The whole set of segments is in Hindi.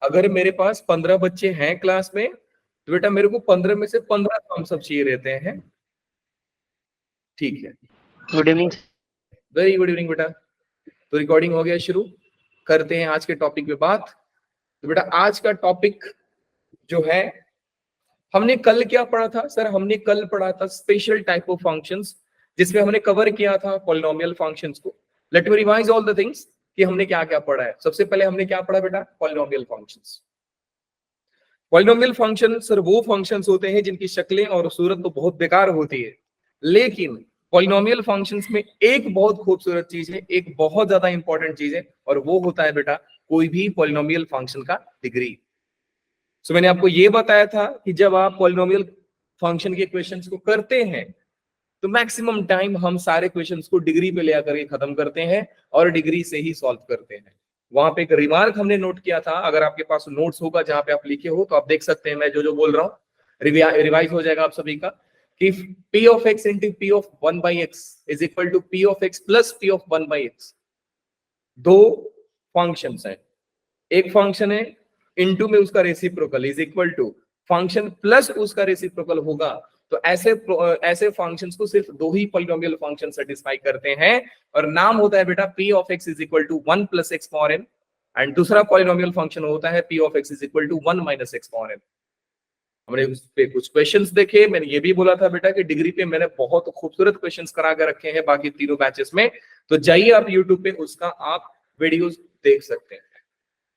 अगर मेरे पास 15 बच्चे हैं क्लास में तो बेटा मेरे को 15 में से 15 थम्स अप चाहिए रहते हैं। ठीक है, good evening. Very good evening बेटा। तो रिकॉर्डिंग हो गया, शुरू करते हैं आज के टॉपिक पे बात। तो बेटा आज का टॉपिक जो है, हमने कल क्या पढ़ा था सर? हमने कल पढ़ा था स्पेशल टाइप ऑफ फंक्शंस, जिसमें हमने कवर किया था पॉलिनोमियल फंक्शंस को। Let me revise all the things कि हमने क्या क्या पढ़ा है। सबसे पहले हमने क्या पढ़ा बेटा? Polynomial functions. Polynomial function sir वो फंक्शंस होते हैं जिनकी शक्लें और सूरत तो बहुत बेकार होती है, लेकिन पॉलिनोमियल फंक्शंस में एक बहुत खूबसूरत चीज है, एक बहुत ज्यादा इंपॉर्टेंट चीज है, और वो होता है बेटा कोई भी पॉलिनोमियल फंक्शन का डिग्री। सो मैंने आपको ये बताया था कि जब आप पॉलिनोमियल फंक्शन के क्वेश्चंस को करते हैं तो मैक्सिमम टाइम हम सारे क्वेश्चंस को डिग्री पे ले आकर के खत्म करते हैं और डिग्री से ही सॉल्व करते हैं। वहां पे एक रिमार्क हमने नोट किया था, अगर आपके पास नोट्स होगा जहां पे आप लिखे हो तो आप देख सकते हैं, मैं जो जो बोल रहा हूँ रिवाइज हो जाएगा आप सभी का, कि p of x into p of 1 by X is equal to p of x plus p of 1 by X. दो फंक्शंस हैं, एक फंक्शन है इनटू में उसका reciprocal is equal to function plus उसका रेसिप्रोकल होगा। तो ऐसे फंक्शंस को सिर्फ दो ही पॉलिनोमियल फंक्शन सेटिस्फाई करते हैं, और नाम होता है बेटा p of x is equal to 1 plus x power n, and दूसरा पॉलिनोमियल फंक्शन होता है p of x is equal to 1 minus x power n। हमने उस पे कुछ क्वेश्चंस देखे। मैंने ये भी बोला था बेटा कि डिग्री पे मैंने बहुत खूबसूरत क्वेश्चंस करा के रखे हैं बाकी तीनों बैचेस में, तो जाइए आप यूट्यूब पे उसका आप वीडियोस देख सकते हैं।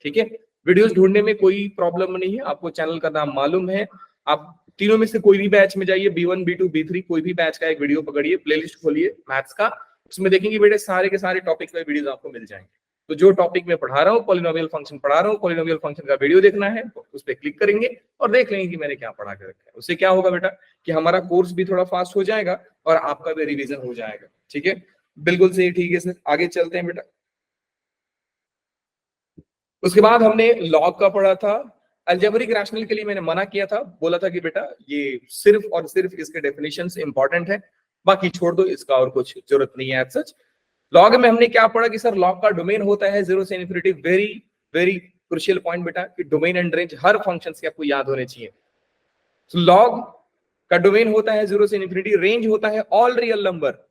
ठीक है, वीडियोस ढूंढने में कोई प्रॉब्लम नहीं है, आपको चैनल का नाम मालूम है, आप तीनों में से कोई भी बैच में जाइए, B1 B2 B3 कोई भी बैच का एक वीडियो पकड़िए, प्लेलिस्ट खोलिए मैथ्स का, उसमें देखेंगे बेटे सारे के सारे टॉपिक पे वीडियोस आपको मिल जाएंगे। तो जो टॉपिक में पढ़ा रहा हूँ, पॉलिनोमियल फंक्शन पढ़ा रहा हूँ, पॉलिनोमियल फंक्शन का वीडियो देखना है तो उस पर क्लिक करेंगे और देख लेंगे कि मैंने क्या पढ़ा के रखा है। उससे क्या होगा बेटा कि हमारा कोर्स भी थोड़ा फास्ट हो जाएगा और आपका भी रिविजन हो जाएगा। ठीक है, बिल्कुल सही, ठीक है सर, आगे चलते हैं बेटा। उसके बाद हमने लॉग का पढ़ा था। अलजेब्रिक रैशनल के लिए मैंने मना किया था, बोला था कि बेटा ये सिर्फ और सिर्फ इसके डेफिनेशंस इंपॉर्टेंट है, बाकी छोड़ दो, इसका और कुछ जरूरत नहीं है एज सच। लॉग में हमने क्या पढ़ा कि सर लॉग का डोमेन होता है 0 से infinity. Very very crucial point बेटा कि domain and range her function के आपको याद होने चाहिए। तो लॉग का डोमेन होता है 0 से इन्फिनिटी, रेंज होता है ऑल रियल नंबर।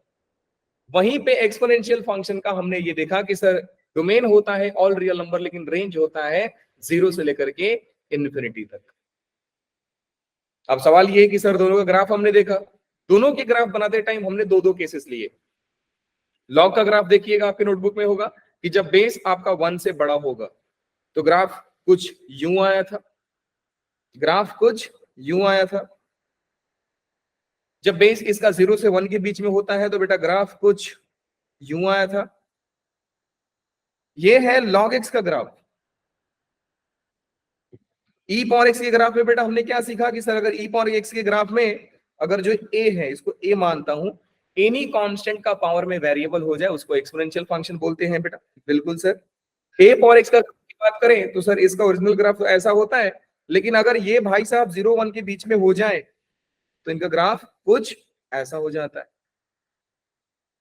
वहीं पे एक्सपोनेंशियल फंक्शन का हमने ये देखा कि सर डोमेन होता है ऑल रियल नंबर, लेकिन रेंज होता है 0 से लेकर के इन्फिनिटी तक। अब सवाल ये है कि सर दोनों का ग्राफ हमने देखा, दोनों के ग्राफ बनाते टाइम हमने दो दो केसेस लिए। लॉग का ग्राफ देखिएगा, आपके नोटबुक में होगा कि जब बेस आपका 1 से बड़ा होगा तो ग्राफ कुछ यूं आया था, ग्राफ कुछ यूं आया था। जब बेस इसका 0 से 1 के बीच में होता है तो बेटा ग्राफ कुछ यूं आया था। ये है log x का ग्राफ। e पावर x के ग्राफ में बेटा हमने क्या सीखा कि सर अगर e पावर x के ग्राफ में अगर जो a है इसको a मानता हूं, एनी कांस्टेंट का पावर में वेरिएबल हो जाए उसको एक्सपोनेंशियल फंक्शन बोलते हैं बेटा। बिल्कुल सर, a पावर x का बात करें तो सर इसका ओरिजिनल ग्राफ तो ऐसा होता है, लेकिन अगर ये भाई साहब 0 1 के बीच में हो जाए तो इनका ग्राफ कुछ ऐसा हो जाता है।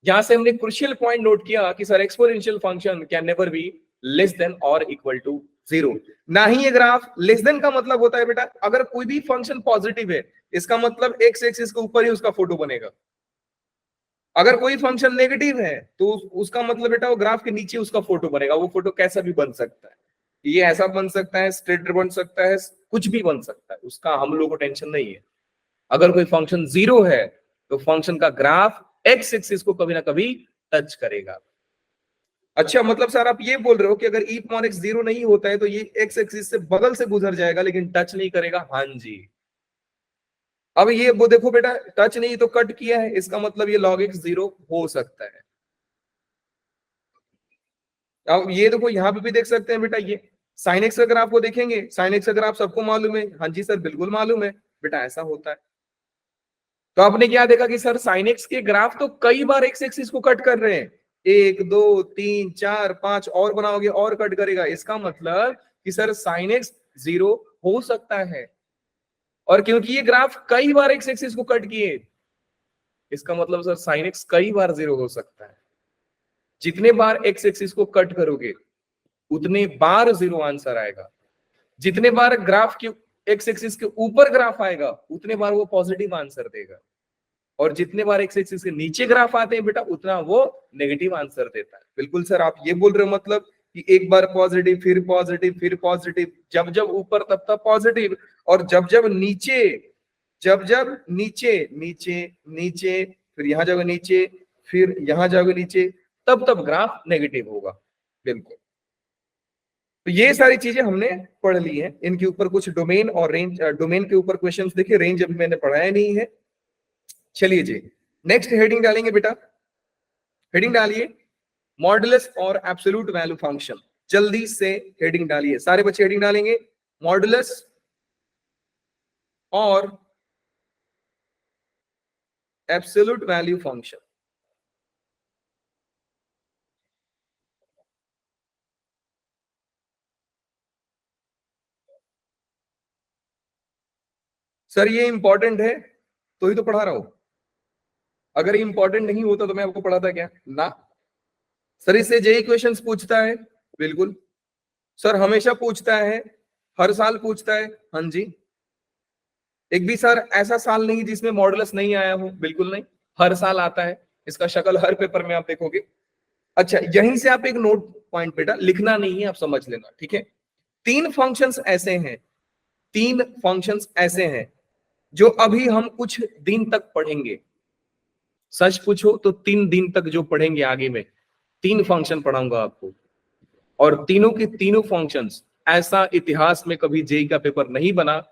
यहां से हमने क्रुशियल पॉइंट नोट किया कि sir exponential function can never be less than और इक्वल टू 0। ना ही ये ग्राफ लेस देन का मतलब होता है बेटा अगर कोई भी फंक्शन पॉजिटिव है, इसका मतलब एक्स एक्सिस के ऊपर ही उसका फोटो बनेगा। अगर कोई फंक्शन नेगेटिव है तो उसका मतलब बेटा वो ग्राफ के नीचे उसका फोटो बनेगा। वो फोटो कैसा भी बन सकता है, ये ऐसा बन सकता है, स्ट्रेट बन सकता है, कुछ भी बन सकता है, उसका हम लोग को टेंशन नहीं है। अगर कोई फंक्शन 0 है तो फंक्शन का ग्राफ एक्स एक्सिस को कभी ना कभी टच करेगा। अच्छा, मतलब सर आप ये बोल रहे हो कि अगर e पावर x 0 नहीं होता है तो ये एक्स एक्सिस से बगल से गुजर जाएगा लेकिन टच नहीं करेगा? हाँ जी। अब ये वो देखो बेटा, टच नहीं तो कट किया है, इसका मतलब ये log x 0 हो सकता है। अब ये देखो यहां पे भी देख सकते हैं बेटा, ये साइन एक्स का ग्राफ को देखेंगे, साइन एक्स का ग्राफ सबको मालूम है। हाँ जी सर बिल्कुल मालूम है बेटा, ऐसा होता है। तो आपने क्या देखा कि सर साइन एक्स के ग्राफ तो कई बार एक्स एक्सिस को कट कर रहे हैं, 1 2 3 4 5 और बनाओगे और कट करेगा। इसका मतलब कि सर साइन एक्स 0 हो सकता है, और क्योंकि ये ग्राफ कई बार एक्स एक्सिस को कट किए, इसका मतलब सर साइन एक्स कई बार 0 हो सकता है। जितने बार एक्स एक्सिस को कट करोगे उतने बार 0 आंसर आएगा। जितने बार ग्राफ के एक्स एक्सिस के ऊपर ग्राफ आएगा उतने बार वो पॉजिटिव आंसर देगा, और जितने बार एक्स एक्सिस के नीचे ग्राफ आते हैं बेटा उतना वो नेगेटिव आंसर देता है। बिल्कुल सर, आप ये बोल रहे हो मतलब कि एक बार पॉजिटिव फिर पॉजिटिव फिर पॉजिटिव, जब जब ऊपर तब तब पॉजिटिव, और जब जब नीचे नीचे नीचे फिर यहां जाओगे नीचे फिर यहां जाओगे नीचे, तब तब ग्राफ नेगेटिव होगा। बिल्कुल, तो ये सारी चीजें हमने पढ़ ली हैं। इनके ऊपर कुछ डोमेन और रेंज, डोमेन के ऊपर क्वेश्चंस देखिए, रेंज अभी मैंने पढ़ाया नहीं है। चलिए जी, नेक्स्ट हेडिंग डालेंगे बेटा, हेडिंग डालिए मॉडुलस और एब्सोल्यूट वैल्यू फंक्शन। जल्दी से हेडिंग डालिए, सारे बच्चे हेडिंग डालेंगे मॉडुलस और एब्सोल्यूट वैल्यू फंक्शन। सर ये इंपॉर्टेंट है तो ही तो पढ़ा रहा हूं, अगर इंपॉर्टेंट नहीं होता तो मैं आपको पढ़ाता क्या ना। सर इससे जेई क्वेश्चंस पूछता है, बिल्कुल सर, हमेशा पूछता है, हर साल पूछता है, हाँ जी। एक भी सर ऐसा साल नहीं जिसमें मॉडुलस नहीं आया हो, बिल्कुल नहीं, हर साल आता है, इसका शक्ल हर पेपर में आप देखोगे। अच्छा, यहीं से आप एक नोट पॉइंट बेटा लिखना नहीं है, आप समझ लेना, ठीक है। तीन फंक्शंस ऐसे हैं, तीन फंक्शंस ऐसे हैं जो अभी हम कुछ दिन तक पढ़ेंगे। सच पूछो तो 3 दिन तक जो पढ़ेंगे आगे में, 3 फंक्शन पढ़ाऊंगा आपको, और तीनों के तीनों फंक्शंस ऐसा इतिहास में कभी जेई का पेपर नहीं बना,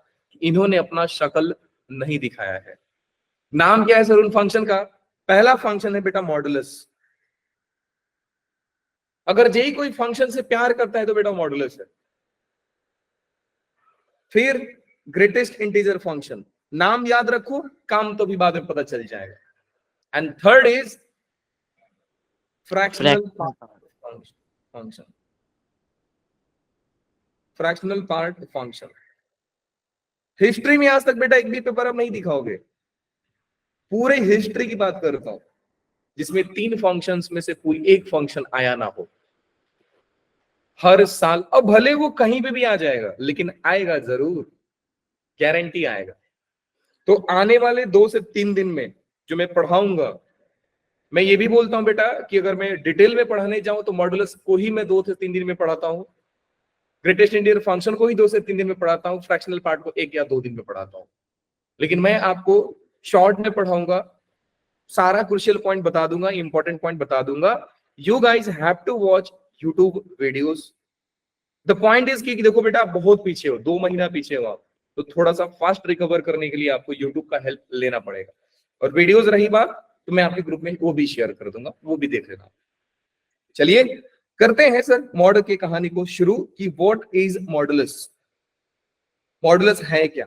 इन्होंने अपना शक्ल नहीं दिखाया है। नाम क्या है सर उन फंक्शन का? पहला फंक्शन है बेटा मॉडुलस। अगर जेई कोई फंक्शन से प्यार करता है तो बेटा मॉडुलस है। फिर ग्रेटेस्ट इंटीजर फंक्शन, नाम याद रखो, काम तो भी बाद में पता चल जाएगा। And third is fractional function, fractional part function. History में आज तक बेटा एक भी पेपर आप नहीं दिखाओगे, पूरे हिस्ट्री की बात करता हूं जिसमें 3 फंक्शंस में से कोई एक फंक्शन आया ना हो। हर साल, अब भले वो कहीं पे भी आ जाएगा लेकिन आएगा जरूर, गारंटी आएगा। तो आने वाले 2 से 3 दिन में जो मैं पढ़ाऊंगा, मैं ये भी बोलता हूं बेटा कि अगर मैं डिटेल में पढ़ाने जाऊं तो मॉडुलस को ही मैं 2 से 3 दिन में पढ़ाता हूं, ग्रेटेस्ट इंडियन फंक्शन को ही 2 से 3 दिन में पढ़ाता हूं, फ्रैक्शनल पार्ट को 1 या 2 दिन में पढ़ाता हूं। लेकिन मैं आपको शॉर्ट में पढ़ाऊंगा, सारा क्रुशियल पॉइंट बता दूंगा, इंपॉर्टेंट पॉइंट बता दूंगा। You guys have to watch YouTube videos. The point is कि देखो बेटा आप बहुत पीछे हो, 2 महीना पीछे हो आप, तो थोड़ा सा फास्ट रिकवर करने के लिए आपको यूट्यूब का हेल्प लेना पड़ेगा। और वीडियोस रही बात, तो मैं आपके ग्रुप में वो भी शेयर कर दूंगा, वो भी देख लेना। चलिए करते हैं सर मॉडल की कहानी को शुरू कि व्हाट इज मॉडुलस, मॉडुलस है क्या।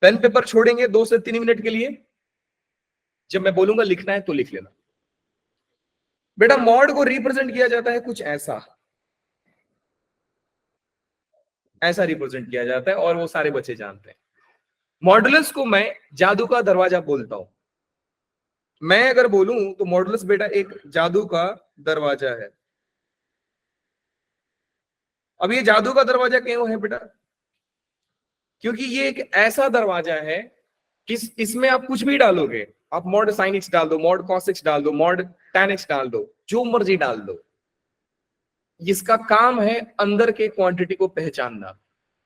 पेन पेपर छोड़ेंगे 2 से 3 मिनट के लिए, जब मैं बोलूंगा लिखना है तो लिख लेना। बेटा मॉड को रिप्रेजेंट किया जाता है कुछ ऐसा, ऐसा रिप्रेजेंट किया जाता है और वो सारे बच्चे जानते हैं। मॉडुलस को मैं जादू का दरवाजा बोलता हूं। मैं अगर बोलूं तो मॉडुलस बेटा एक जादू का दरवाजा है। अब ये जादू का दरवाजा क्यों है बेटा? क्योंकि ये एक ऐसा दरवाजा है कि इसमें आप कुछ भी डालोगे, आप मॉड साइन एक्स डाल दो, मॉड कॉस एक्स डाल दो, मॉड टैन एक्स डाल दो, जो मर्जी डाल दो, इसका काम है अंदर के क्वांटिटी को पहचानना।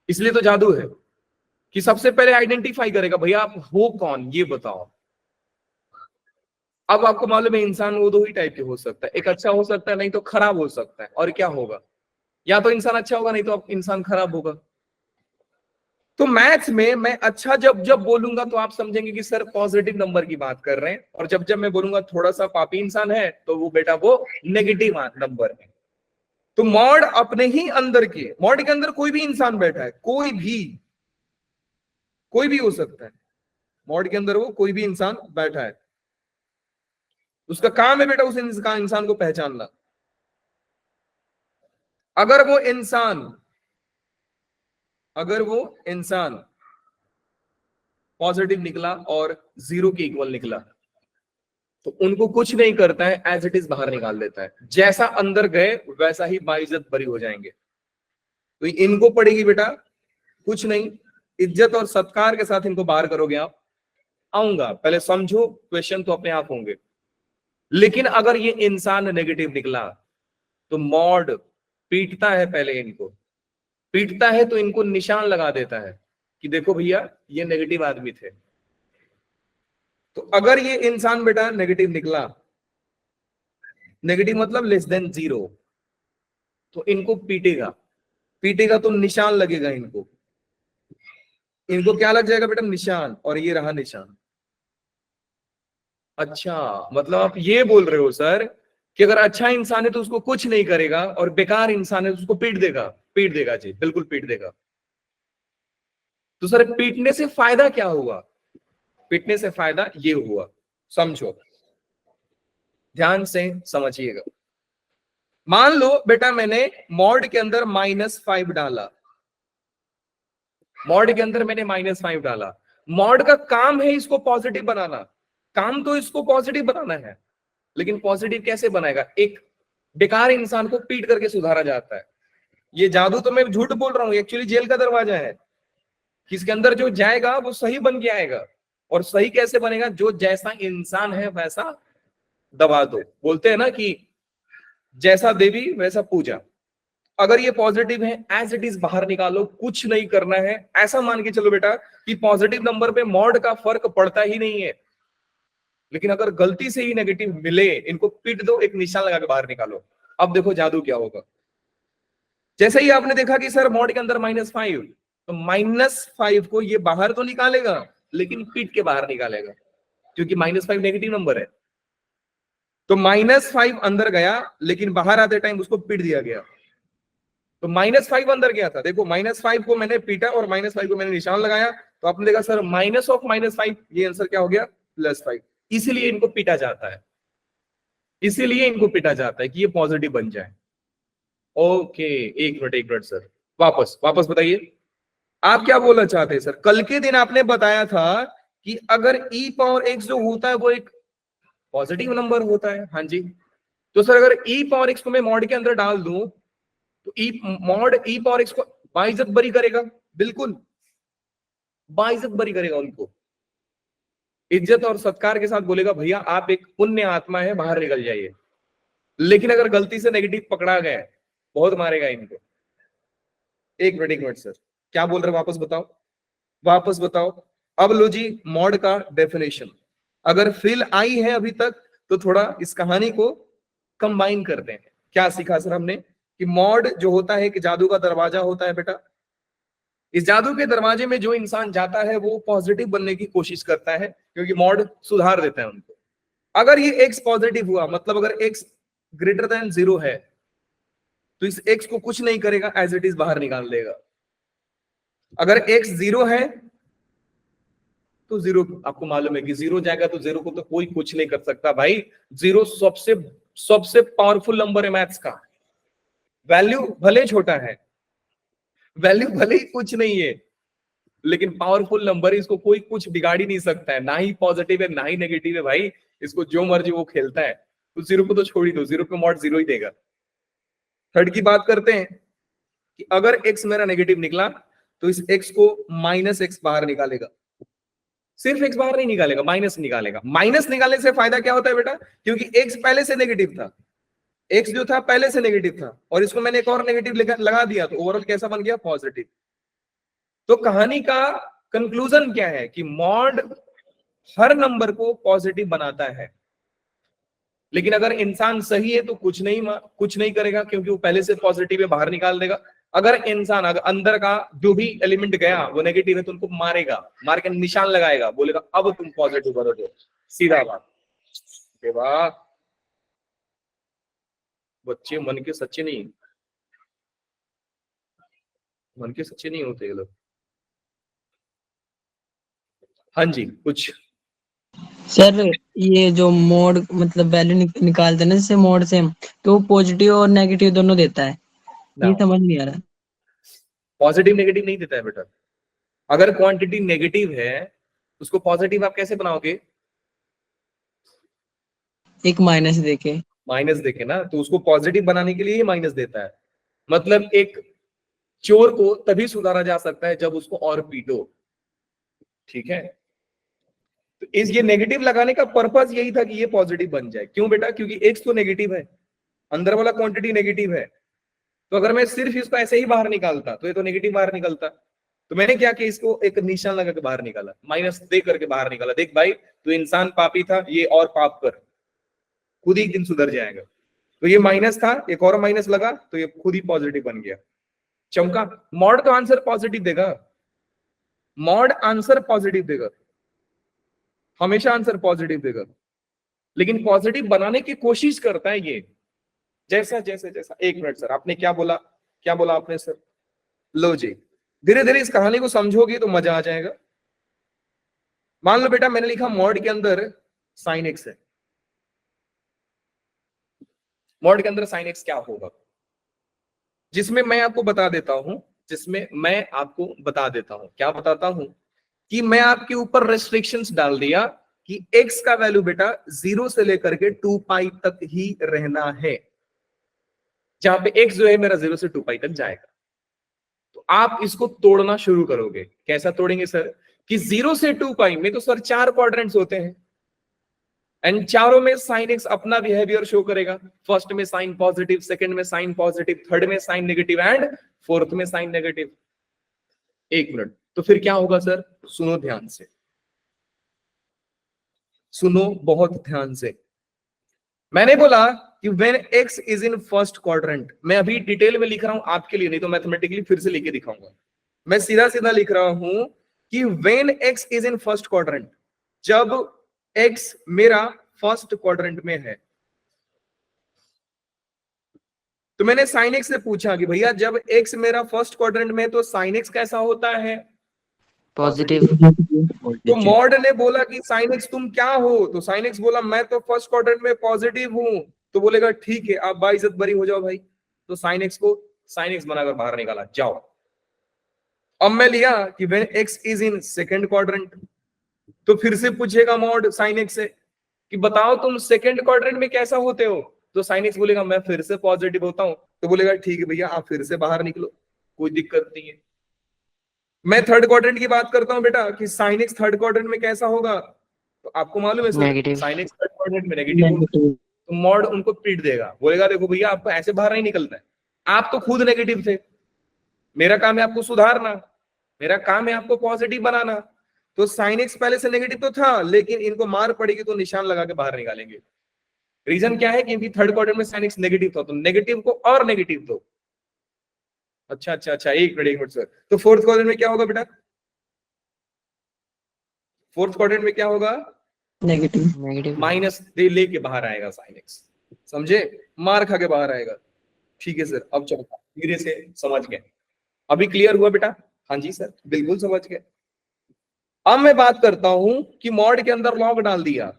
इसलिए तो जादू है कि सबसे पहले आइडेंटिफाई करेगा भैया आप हो कौन, ये बताओ। अब आपको मालूम है इंसान वो 2 ही टाइप के हो सकता है, एक अच्छा हो सकता है, नहीं तो खराब हो सकता है। और क्या होगा, या तो इंसान अच्छा होगा नहीं तो इंसान खराब होगा। तो मैथ्स में मैं अच्छा जब जब बोलूंगा तो आप समझेंगे कि सर पॉजिटिव नंबर की बात कर रहे हैं, और जब जब मैं बोलूंगा थोड़ा सा पापी इंसान है तो वो बेटा वो नेगेटिव नंबर है। तो मॉड अपने ही अंदर के, मॉड के अंदर कोई भी इंसान बैठा है, कोई भी हो सकता है, मॉड के अंदर वो कोई भी इंसान बैठा है, उसका काम है बेटा उस इंसान को पहचानना। अगर वो इंसान पॉजिटिव निकला और 0 के इक्वल निकला तो उनको कुछ नहीं करता है, एज इट इज बाहर निकाल देता है। जैसा अंदर गए वैसा ही बाइज्जत बरी हो जाएंगे। तो इनको पड़ेगी बेटा कुछ नहीं, इज्जत और सत्कार के साथ इनको बाहर करोगे आप। आऊंगा, पहले समझो, क्वेश्चन तो अपने आप होंगे। लेकिन अगर ये इंसान नेगेटिव निकला तो मॉड पीटता है, पहले इनको पीटता है तो इनको निशान लगा देता है कि देखो भैया ये नेगेटिव आदमी थे। तो अगर ये इंसान बेटा नेगेटिव निकला, नेगेटिव मतलब लेस देन 0, तो इनको पीटेगा, पीटेगा तो निशान लगेगा इनको, इनको क्या लग जाएगा बेटा? निशान। और ये रहा निशान। अच्छा, मतलब आप ये बोल रहे हो सर कि अगर अच्छा इंसान है तो उसको कुछ नहीं करेगा और बेकार इंसान है तो उसको पीट देगा? पीट देगा जी, बिल्कुल पीट देगा। तो सर पीटने से फायदा क्या हुआ? पीटने से फायदा ये हुआ, समझो, ध्यान से समझिएगा। मान लो बेटा मैंने मॉड के अंदर -5 डाला, मॉड के अंदर मैंने -5 डाला। मॉड का काम है इसको पॉजिटिव बनाना, काम तो इसको पॉजिटिव बनाना है, लेकिन पॉजिटिव कैसे बनाएगा? एक बेकार इंसान को पीट करके सुधारा जाता है। ये जादू तो मैं झूठ बोल रहा हूं, एक्चुअली जेल का दरवाजा है। किसके अंदर जो जाएगा वो सही बन के आएगा। और सही कैसे बनेगा? जो जैसा इंसान है वैसा दबा दो। बोलते हैं ना कि जैसा देवी वैसा पूजा। अगर ये पॉजिटिव है, एज इट इज बाहर निकालो, कुछ नहीं करना है। ऐसा मान के चलो बेटा कि पॉजिटिव नंबर पे मॉड का फर्क पड़ता ही नहीं है। लेकिन अगर गलती से ही नेगेटिव मिले, इनको पीट दो, एक निशान लगा के बाहर निकालो। अब देखो जादू क्या होगा। जैसे ही आपने देखा कि सर मॉड के अंदर -5, तो -5 को ये बाहर तो निकालेगा, लेकिन पीट के बाहर निकालेगा, क्योंकि -5 नेगेटिव नंबर है। तो -5 अंदर गया, लेकिन बाहर आते टाइम उसको पीट दिया गया। तो -5 अंदर गया था, देखो -5 को मैंने पीटा और -5 को मैंने निशान लगाया, तो आपने देखा सर माइनस ऑफ -5, ये आंसर क्या हो गया? +5। इसीलिए इनको पीटा जाता है, इसीलिए इनको पीटा जाता है कि ये पॉजिटिव बन जाए। ओके, एक मिनट सर, वापस वापस बताइए, आप क्या बोलना चाहते हैं सर? कल के दिन आपने बताया था कि अगर e⁻x जो होता है वो एक पॉजिटिव नंबर होता है। हाँ जी, तो सर अगर e⁻x को मैं मॉड के अंदर डाल दूं तो मॉड e⁻x को बाइज्जत बरी करेगा, बिल्कुल बाइज्जत बरी करेगा, उनको इज्जत और सत्कार के साथ बोलेगा भैया आप एक पुण्य आत्मा है, बाहर निकल जाइए। लेकिन अगर गलती से नेगेटिव पकड़ा गया, बहुत मारेगा इनको। एक मिनट सर, क्या बोल रहे हो? वापस बताओ, वापस बताओ। अब लो जी, मॉड का डेफिनेशन अगर फिल आई है अभी तक, तो थोड़ा इस कहानी को कंबाइन करते हैं। क्या सीखा सर हमने? कि मॉड जो होता है कि जादू का दरवाजा होता है बेटा। इस जादू के दरवाजे में जो इंसान जाता है वो पॉजिटिव बनने की कोशिश करता है, क्योंकि मॉड सुधार देता है उनको। अगर ये एक्स पॉजिटिव हुआ, मतलब अगर एक्स ग्रेटर देन 0 है, तो इस एक्स को कुछ नहीं करेगा, एज इट इज बाहर निकाल देगा। अगर एक्स 0 है तो 0, आपको मालूम है कि 0 जाएगा तो 0 को तो कोई कुछ नहीं कर सकता भाई। 0 सबसे सबसे पावरफुल नंबर है मैथ्स का। वैल्यू भले छोटा है, वैल्यू भले ही कुछ नहीं है, लेकिन पावरफुल नंबर है, इसको कोई कुछ बिगाड़ ही नहीं सकता है। ना ही पॉजिटिव है ना ही नेगेटिव है भाई, इसको जो मर्जी वो खेलता है। तो 0 को तो छोड़ ही दो, 0 पे मॉड 0 ही देगा। थर्ड की बात करते हैं कि अगर x मेरा नेगेटिव निकला तो इस x को -x बाहर निकालेगा। सिर्फ x बाहर नहीं निकालेगा, माइनस निकालेगा। माइनस निकालने से फायदा क्या होता है बेटा? क्योंकि x पहले से नेगेटिव था, x जो था पहले से नेगेटिव था, और इसको मैंने एक और नेगेटिव लगा दिया, तो ओवरऑल कैसा बन गया? पॉजिटिव। तो कहानी का कंक्लूजन क्या है? कि मॉड हर नंबर को पॉजिटिव बनाता है, लेकिन अगर इंसान सही है तो कुछ नहीं करेगा, क्योंकि वो पहले से पॉजिटिव है, बाहर निकाल देगा। अगर इंसान अगर अंदर का जो भी एलिमेंट गया वो नेगेटिव है तो उनको मारेगा, मार के निशान लगाएगा, बोलेगा अब तुम पॉजिटिव करोगे। सीधा बात। वाह, बच्चे मन के सच्चे नहीं, मन के सच्चे नहीं होते ये लोग। हाँ जी, कुछ सर ये जो मोड मतलब वैल्यू निकालते हैं ना जैसे मोड से, तो पॉजिटिव और नेगेटिव दोनों देता है, ये समझ नहीं आ रहा। पॉजिटिव नेगेटिव नहीं देता है बेटा। अगर क्वांटिटी नेगेटिव है उसको पॉजिटिव आप कैसे बनाओगे? एक माइनस देके। माइनस देके ना, तो उसको पॉजिटिव बनाने के लिए ही माइनस देता है। मतलब एक चोर को तभी सुधारा जा सकता है जब उसको और पीटो, ठीक है। तो इस ये नेगेटिव लगाने का पर्पस यही था कि ये पॉजिटिव बन जाए। क्यों बेटा? क्योंकि एक्स तो नेगेटिव है, अंदर वाला क्वांटिटी नेगेटिव है। तो अगर मैं सिर्फ इसको ऐसे ही बाहर निकालता तो ये तो नेगेटिव बाहर निकलता। तो मैंने क्या किया, इसको एक निशान लगा के बाहर निकाला, माइनस दे करके बाहर निकाला। देख भाई, तो इंसान पापी था, ये और पाप कर, खुद ही एक दिन सुधर जाएगा। तो ये माइनस था, एक और माइनस लगा तो ये खुद ही पॉजिटिव बन गया। चमका। मॉड तो आंसर पॉजिटिव देगा, मॉड आंसर पॉजिटिव देगा, हमेशा आंसर पॉजिटिव देगा, लेकिन पॉजिटिव बनाने की कोशिश करता है ये। जैसा जैसे जैसा, एक मिनट सर, आपने क्या बोला, क्या बोला आपने सर? लो जी, धीरे धीरे इस कहानी को समझोगे तो मजा आ जाएगा। मान लो बेटा मैंने लिखा मॉड के अंदर साइन एक्स है, मॉड के अंदर साइन एक्स क्या होगा, जिसमें मैं आपको बता देता हूं, जिसमें मैं आपको बता देता हूं, क्या बताता हूं कि मैं आपके ऊपर रेस्ट्रिक्शंस डाल दिया कि x का वैल्यू बेटा 0 से लेकर के 2 पाई तक ही रहना है, जहां पे x जो है मेरा 0 से 2 पाई तक जाएगा। तो आप इसको तोड़ना शुरू करोगे। कैसा तोड़ेंगे सर? कि 0 से 2 पाई में तो सर 4 क्वाड्रेंट्स होते हैं, एंड चारों में साइन एक्स अपना बिहेवियर शो करेगा। फर्स्ट में साइन पॉजिटिव, सेकंड में साइन पॉजिटिव, थर्ड में साइन नेगेटिव एंड फोर्थ में साइन नेगेटिव। एक मिनट, तो फिर क्या होगा सर? सुनो ध्यान से, सुनो बहुत ध्यान से। मैंने बोला कि when x is in first quadrant, मैं अभी डिटेल में लिख रहा हूं आपके लिए, नहीं तो मैथमेटिकली फिर से लिख के दिखाऊंगा। मैं सीधा सीधा लिख रहा हूं कि when x is in first quadrant, जब x मेरा फर्स्ट क्वाड्रेंट में है। तो मैंने साइन एक्स से पूछा कि भैया जब x मेरा फर्स्ट क्वाड्रेंट में है तो साइन एक्स कैसा होता है? पॉजिटिव। तो मॉड ने बोला कि साइन एक्स तुम क्या हो? तो साइन एक्स बोला मैं तो फर्स्ट क्वाड्रेंट में पॉजिटिव हूं। तो बोलेगा ठीक है, आप बाइज्जत बरी हो जाओ भाई। तो साइन एक्स को साइन एक्स बनाकर बाहर निकाला, जाओ। अब मैं लिया कि when x is in second quadrant, तो फिर से पूछेगा मॉड साइन एक्स से कि बताओ तुम सेकंड क्वाड्रेंट में कैसा होते हो? तो साइन एक्स बोलेगा मैं फिर से पॉजिटिव होता हूं। तो बोलेगा ठीक है भैया, आप फिर से बाहर निकलो, कोई दिक्कत नहीं है। मैं थर्ड क्वाड्रेंट की बात करता हूं बेटा कि साइन एक्स थर्ड क्वाड्रेंट में कैसा होगा? तो आपको मालूम है sir, sine x third quadrant में नेगेटिव होगा। तो मॉड उनको पीट देगा, बोलेगा देखो भैया आपको ऐसे बाहर नहीं निकलना है, आप तो खुद नेगेटिव थे, मेरा काम है आपको सुधारना, मेरा काम है आपको पॉजिटिव बनाना। तो साइन एक्स पहले से नेगेटिव तो था, लेकिन इनको मार पड़ेगी तो निशान लगा के बाहर निकालेंगे। रीजन क्या है? क्योंकि थर्ड क्वाड्रेंट में साइन एक्स नेगेटिव था, तो नेगेटिव को और नेगेटिव दो। अच्छा अच्छा अच्छा, एक मिनट सर। तो फोर्थ क्वाड्रेंट में क्या होगा बेटा? फोर्थ क्वाड्रेंट में क्या होगा? नेगेटिव। माइनस दे लेके बाहर आएगा साइन एक्स, समझे? मार खा के बाहर आएगा। ठीक है सर, अब चलो धीरे से समझ गए। अभी क्लियर हुआ बेटा? हाँ जी सर, बिल्कुल समझ गए। अब मैं बात करता हूं कि मॉड के अंदर लॉग डाल दिया।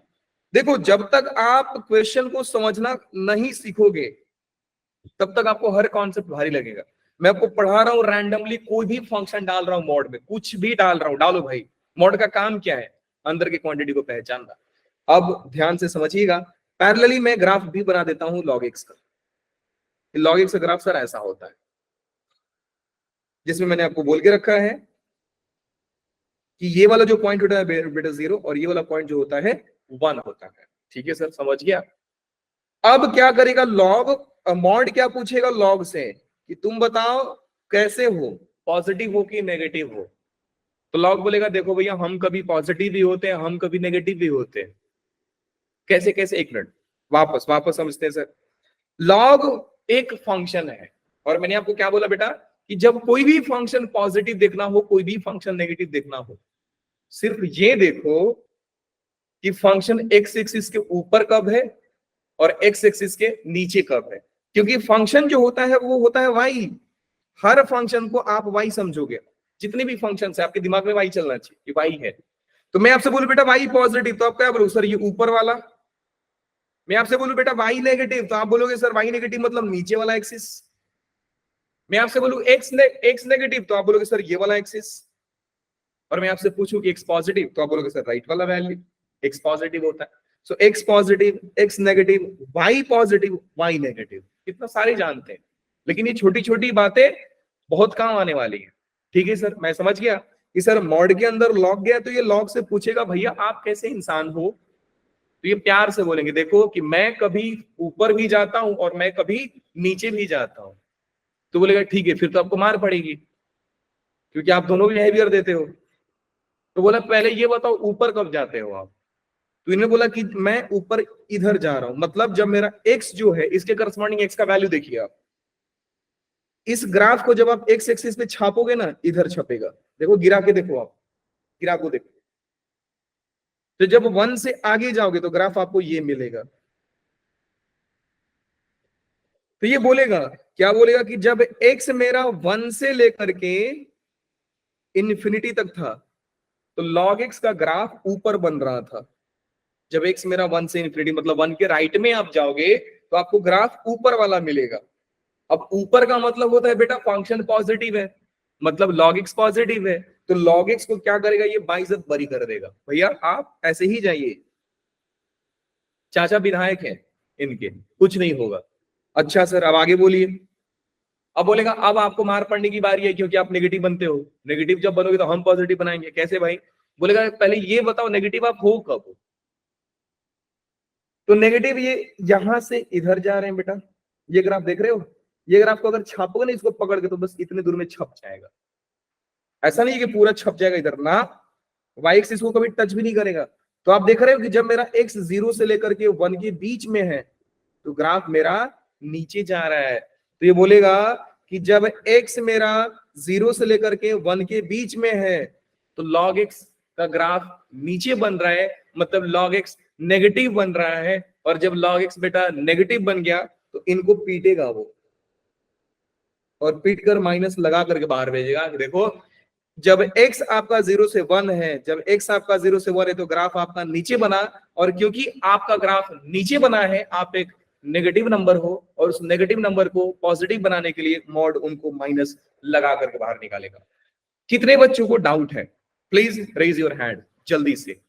देखो, जब तक आप क्वेश्चन को समझना नहीं सीखोगे तब तक आपको हर कॉन्सेप्ट भारी लगेगा। मैं आपको पढ़ा रहा हूं रैंडमली, कोई भी फंक्शन डाल रहा हूं मॉड में, कुछ भी डाल रहा हूं, डालो भाई। मॉड का काम क्या है? अंदर की क्वांटिटी को पहचानना। अब ध्यान से समझिएगा। पैरेलली मैं ग्राफ भी बना देता हूं लॉग एक्स का। लॉग एक्स का ग्राफ सर ऐसा होता है, जिसमें मैंने आपको बोल के रखा है कि ये वाला जो पॉइंट होता है बेटा 0, और ये वाला पॉइंट जो होता है 1 होता है। ठीक है सर, समझ गया? अब क्या करेगा लॉग? मॉड क्या पूछेगा लॉग से कि तुम बताओ कैसे हो, पॉजिटिव हो कि नेगेटिव हो? तो लॉग बोलेगा देखो भैया, हम कभी पॉजिटिव भी होते हैं, हम कभी नेगेटिव भी होते हैं। कैसे कैसे? एक मिनट, वापस वापस समझते हैं सर। लॉग एक फंक्शन है, और मैंने आपको क्या बोला बेटा कि जब कोई भी फंक्शन पॉजिटिव देखना हो, कोई भी फंक्शन नेगेटिव देखना हो, सिर्फ ये देखो कि फंक्शन एक्स एक्सिस के ऊपर कब है और एक्स एक्सिस के नीचे कब है। क्योंकि फंक्शन जो होता है वो होता है वाई। हर फंक्शन को आप वाई समझोगे, जितने भी फंक्शन है आपके दिमाग में वाई चलना चाहिए कि वाई है। तो मैं आपसे बोलूं बेटा वाई पॉजिटिव, तो आप क्या बोलो सर ये ऊपर वाला। मैं आपसे बोलूं बेटा वाई नेगेटिव, तो आप बोलोगे सर वाई नेगेटिव मतलब नीचे वाला एक्सिस। मैं आपसे बोलूं एक्स नेगेटिव, तो आप बोलोगे सर ये वाला एक्सिस। और मैं आपसे पूछूं कि एक्स पॉजिटिव, तो आप बोलोगे सर राइट वाला वैल्यू। एक्स पॉजिटिव होता है, so X positive, X negative, Y positive, Y negative. इतना सारे जानते हैं, लेकिन ये छोटी छोटी बातें बहुत काम आने वाली है। ठीक है सर, मैं समझ गया कि सर मॉड के अंदर लॉग गया तो ये लॉग से पूछेगा भैया आप कैसे इंसान हो, तो ये प्यार से बोलेंगे देखो कि मैं कभी ऊपर भी जाता हूं और मैं कभी नीचे भी जाता हूं। तो बोलेगा ठीक है, फिर तो आपको मार पड़ेगी क्योंकि आप दोनों बिहेवियर देते हो। तो बोला पहले ये बताओ ऊपर कब जाते हो आप। तो इन्होंने बोला कि मैं ऊपर इधर जा रहा हूं, मतलब जब मेरा एक्स जो है इसके करस्पॉन्डिंग एक्स का वैल्यू देखिए आप, इस ग्राफ को जब आप एक्स एक्सिस पे छापोगे ना इधर छपेगा, देखो गिरा के देखो आप, गिरा को देखो, तो जब 1 से आगे जाओगे तो ग्राफ आपको ये मिलेगा। तो ये बोलेगा, क्या बोलेगा कि जब एक्स मेरा 1 से लेकर के इन्फिनिटी तक था तो log x का ग्राफ ऊपर बन रहा था। जब x मेरा 1 से इन्फिनिटी मतलब 1 के राइट में आप जाओगे तो आपको ग्राफ ऊपर वाला मिलेगा। अब ऊपर का मतलब होता है बेटा फंक्शन पॉजिटिव है, मतलब log x पॉजिटिव है, तो log x को क्या करेगा, ये बाइज्जत बरी कर देगा। भैया आप ऐसे ही जाइए, चाचा विधायक है इनके, कुछ नहीं होगा। अच्छा सर अब आगे बोलिए। अब बोलेगा अब आपको मार पड़ने की बारी है क्योंकि आप नेगेटिव बनते हो, नेगेटिव जब बनोगे तो हम पॉजिटिव बनाएंगे। कैसे भाई? बोलेगा पहले ये बताओ नेगेटिव आप हो कब। तो नेगेटिव ये यहां से इधर जा रहे हैं बेटा, ये ग्राफ देख रहे हो, ये ग्राफ को अगर छापोगे ना इसको पकड़ के तो बस इतने दूर में छप जाएगा। ऐसा नहीं कि पूरा छप जाएगा इधर ना, वाई एक्सिस को कभी टच भी नहीं करेगा। तो आप देख रहे हो कि जब मेरा एक्स 0 से लेकर के 1 के बीच में है तो ग्राफ मेरा नीचे जा रहा है। तो ये बोलेगा कि जब x मेरा 0 से लेकर के 1 के बीच में है तो log x का ग्राफ नीचे बन रहा है, मतलब log x नेगेटिव बन रहा है। और जब log x बेटा नेगेटिव बन गया तो इनको पीटेगा वो, और पीट कर माइनस लगा करके बाहर भेजेगा। देखो जब x आपका 0 से 1 है, जब x आपका 0 से 1 है तो ग्राफ आपका नीचे बना, और क्योंकि आपका ग्राफ नीचे बना है आप एक नेगेटिव नंबर हो, और उस नेगेटिव नंबर को पॉजिटिव बनाने के लिए मॉड उनको माइनस लगा करके बाहर निकालेगा। कितने बच्चों को डाउट है? प्लीज रेज योर हैंड जल्दी से।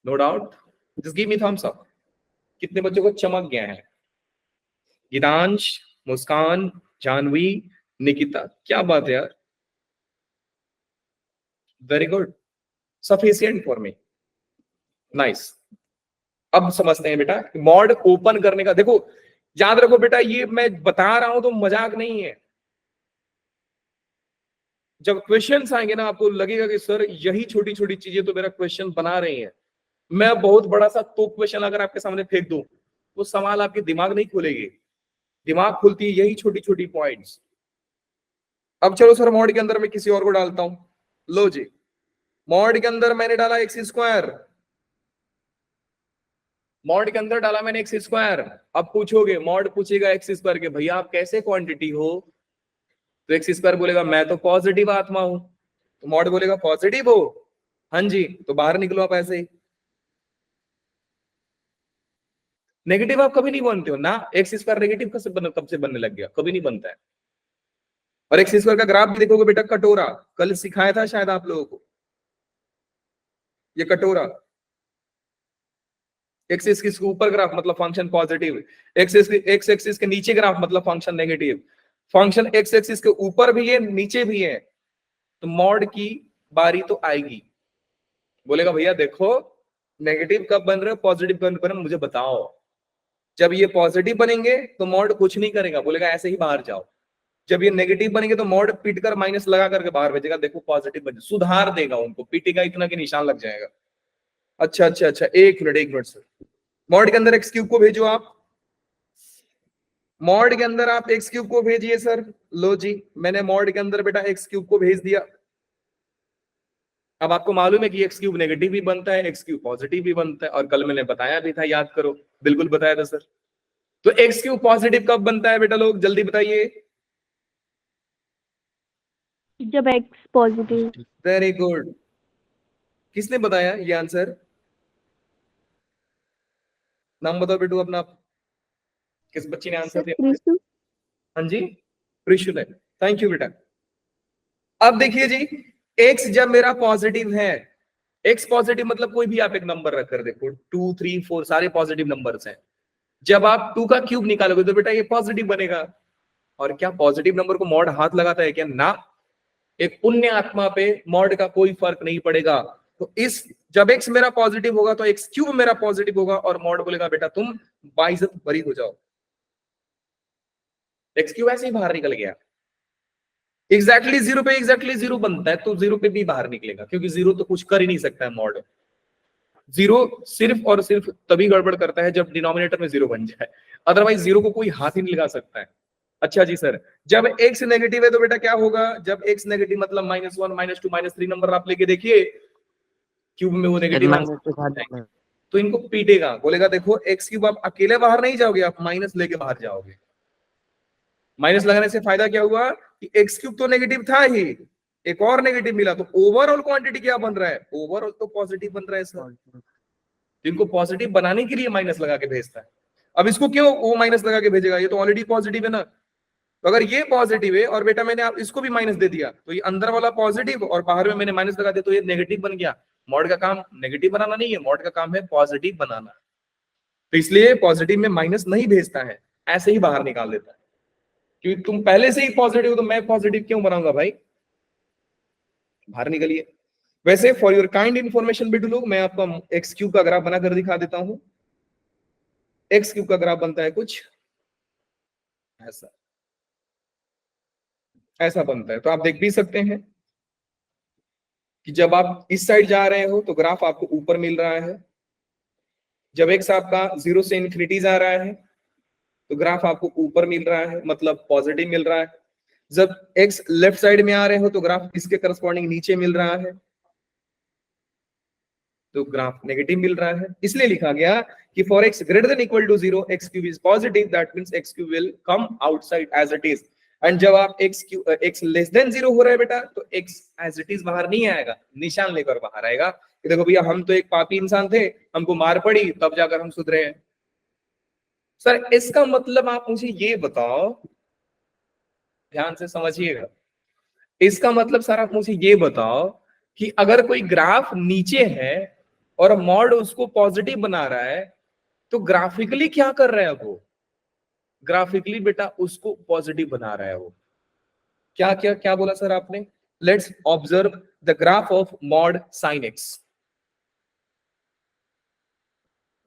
No doubt, just give me thumbs up. कितने बच्चों को चमक गया है? गीतांश, मुस्कान, जानवी, निकिता, क्या बात है यार, very good, sufficient for me, nice. अब समझते हैं बेटा मॉड ओपन करने का। देखो याद रखो बेटा, ये मैं बता रहा हूं तो मजाक नहीं है। जब क्वेश्चंस आएंगे ना आपको लगेगा कि सर यही छोटी छोटी चीजें तो मेरा क्वेश्चन बना रही हैं। मैं बहुत बड़ा सा तो क्वेश्चन अगर आपके सामने फेंक दूं तो सवाल आपके दिमाग नहीं खुलेगी, दिमाग खुलती है यही छोटी छोटी पॉइंट्स। अब चलो सर मॉड के अंदर मैं किसी और को डालता हूं। लो जी, मॉड के अंदर मैंने डाला एक्स स्क्वायर, मॉड के अंदर डाला मैंने एक्स स्क्वायर। अब पूछोगे, मॉड पूछेगा एक्स स्क्वायर के भैया आप कैसे क्वांटिटी हो, तो एक्स स्क्वायर बोलेगा मैं तो पॉजिटिव आत्मा हूं। तो मॉड बोलेगा पॉजिटिव हो, हाँ जी, तो बाहर निकलो आप ऐसे ही। नेगेटिव आप कभी नहीं बनते हो ना, एक्स स्क्वायर नेगेटिव कब से बनने लग गया, कभी नहीं बनता है। और एक्स स्क्वायर का ग्राफ भी देखोगे बेटा, कटोरा, कल सिखाया था शायद आप लोगों को, ये कटोरा, एक्स एक्सिस के ऊपर ग्राफ मतलब फंक्शन पॉजिटिव, एक्स एक्सिस के नीचे ग्राफ मतलब function negative. Function x axis के ऊपर भी है नीचे भी है, तो मॉड की बारी तो आएगी। बोलेगा भैया देखो नेगेटिव कब बन रहे हो पॉजिटिव कब बन रहे हो मुझे बताओ। जब ये पॉजिटिव बनेंगे तो मॉड कुछ नहीं करेगा, बोलेगा ऐसे ही बाहर जाओ। जब ये नेगेटिव बनेंगे तो मॉड पीट कर माइनस लगा करके बाहर भेजेगा, देखो पॉजिटिव बने, सुधार देगा उनको, पीटेगा इतना कि निशान लग जाएगा। अच्छा अच्छा अच्छा, एक मिनट सर, मॉड के अंदर एक्स क्यूब को भेजो आप, मॉड के अंदर आप एक्स क्यूब को भेजिए सर। लो जी, मैंने मॉड के अंदर बेटा एक्स क्यूब को भेज दिया। अब आपको मालूम है कि एक्स क्यूब नेगेटिव भी बनता है, एक्स क्यूब पॉजिटिव भी बनता है, और कल मैंने बताया भी था, याद करो, बिल्कुल बताया था सर। तो एक्स क्यूब पॉजिटिव कब बनता है बेटा, लोग जल्दी बताइए। जब एक्स पॉजिटिव। वेरी गुड, किसने बताया ये आंसर? नाम बताओ बेटू अपना, किस बच्ची ने आंसर दिया? प्रीशु। हाँ जी, प्रिशु ने, थैंक यू बेटा। अब देखिए जी, एक्स जब मेरा पॉजिटिव है, एक्स पॉजिटिव मतलब कोई भी आप एक नंबर रख कर देखो, 2 3 4 सारे पॉजिटिव नंबर्स हैं। जब आप 2 का क्यूब निकालोगे तो बेटा ये पॉजिटिव बनेगा, और क्या पॉजिटिव नंबर को मॉड हाथ लगाता है क्या? ना, एक पुण्य आत्मा पे मॉड का कोई फर्क नहीं पड़ेगा। तो इस जब x मेरा पॉजिटिव होगा तो x क्यूब मेरा पॉजिटिव होगा और मॉड बोलेगा बेटा तुम बाइज्जत बरी हो जाओ। x क्यूब ऐसे ही बाहर निकल गया। एग्जैक्टली जीरो पे एग्जैक्टली जीरो बनता है तो जीरो पे भी बाहर निकलेगा, क्योंकि जीरो तो कुछ कर ही नहीं सकता है मॉड। जीरो सिर्फ और सिर्फ तभी गड़बड़ करता है जब डिनोमिनेटर में जीरो बन जाए, अदरवाइज जीरो को कोई हाथ ही नहीं लगा सकता है। अच्छा जी सर, जब x नेगेटिव है तो बेटा क्या होगा? जब x नेगेटिव मतलब -1 -2 -3 नंबर आप लेके देखिए, क्यूब में वो नेगेटिव आंसर, तो इनको पीटेगा, बोलेगा देखो x क्यूब आप अकेले बाहर नहीं जाओगे, आप माइनस लेके बाहर जाओगे। माइनस लगाने से फायदा क्या हुआ कि x क्यूब तो नेगेटिव था ही, एक और नेगेटिव मिला, तो ओवरऑल क्वांटिटी क्या बन रहा है? ओवरऑल तो पॉजिटिव बन रहा है सर। इनको पॉजिटिव बनाने के लिए माइनस लगा के भेजता है। अब इसको क्यों वो माइनस लगा के भेजेगा? ये तो ऑलरेडी पॉजिटिव है ना। तो अगर ये पॉजिटिव है और बेटा मैंने आप इसको भी माइनस दे दिया, तो ये अंदर वाला पॉजिटिव और बाहर में मैंने माइनस लगा दिया, तो ये नेगेटिव बन गया। मॉड का काम नेगेटिव बनाना नहीं है, मॉड का काम है पॉजिटिव बनाना। तो इसलिए पॉजिटिव में माइनस नहीं भेजता है, ऐसे ही बाहर निकाल देता है। क्योंकि तुम पहले से ही पॉजिटिव हो तो मैं पॉजिटिव क्यों बनाऊंगा भाई, बाहर निकलिए। वैसे फॉर योर काइंड इंफॉर्मेशन बेटू लोग, मैं आपको एक्स क्यूब का ग्राफ बनाकर दिखा देता हूं। एक्स क्यूब का ग्राफ बनता है कुछ ऐसा, ऐसा बनता है। तो आप देख भी सकते हैं कि जब आप इस साइड जा रहे हो तो ग्राफ आपको ऊपर मिल रहा है, जब एक्स आपका 0 से इन्फिनिटी जा रहा है तो ग्राफ आपको ऊपर मिल रहा है, मतलब पॉजिटिव मिल रहा है। जब एक्स लेफ्ट साइड में आ रहे हो तो ग्राफ इसके करस्पॉन्डिंग नीचे मिल रहा है, तो ग्राफ नेगेटिव मिल रहा है। इसलिए लिखा गया कि for x greater than equal to 0 x cube is positive, that means x cube will come outside as it is. And जब आप एक्स लेस देन 0 हो रहा है बेटा, तो एक्स एज इट इज बाहर नहीं आएगा, निशान लेकर बाहर आएगा कि देखो भैया हम तो एक पापी इंसान थे, हमको मार पड़ी तब जाकर हम सुधरे हैं। सर इसका मतलब आप मुझे ये बताओ, ध्यान से समझिएगा, इसका मतलब सर आप मुझे ये बताओ कि अगर कोई ग्राफ नीचे है और मॉड उसको पॉजिटिव बना रहा है, तो ग्राफिकली क्या कर रहा है वो? ग्राफिकली बेटा उसको पॉजिटिव बना रहा है वो। क्या क्या क्या बोला सर आपने? Let's observe the graph of mod sine x.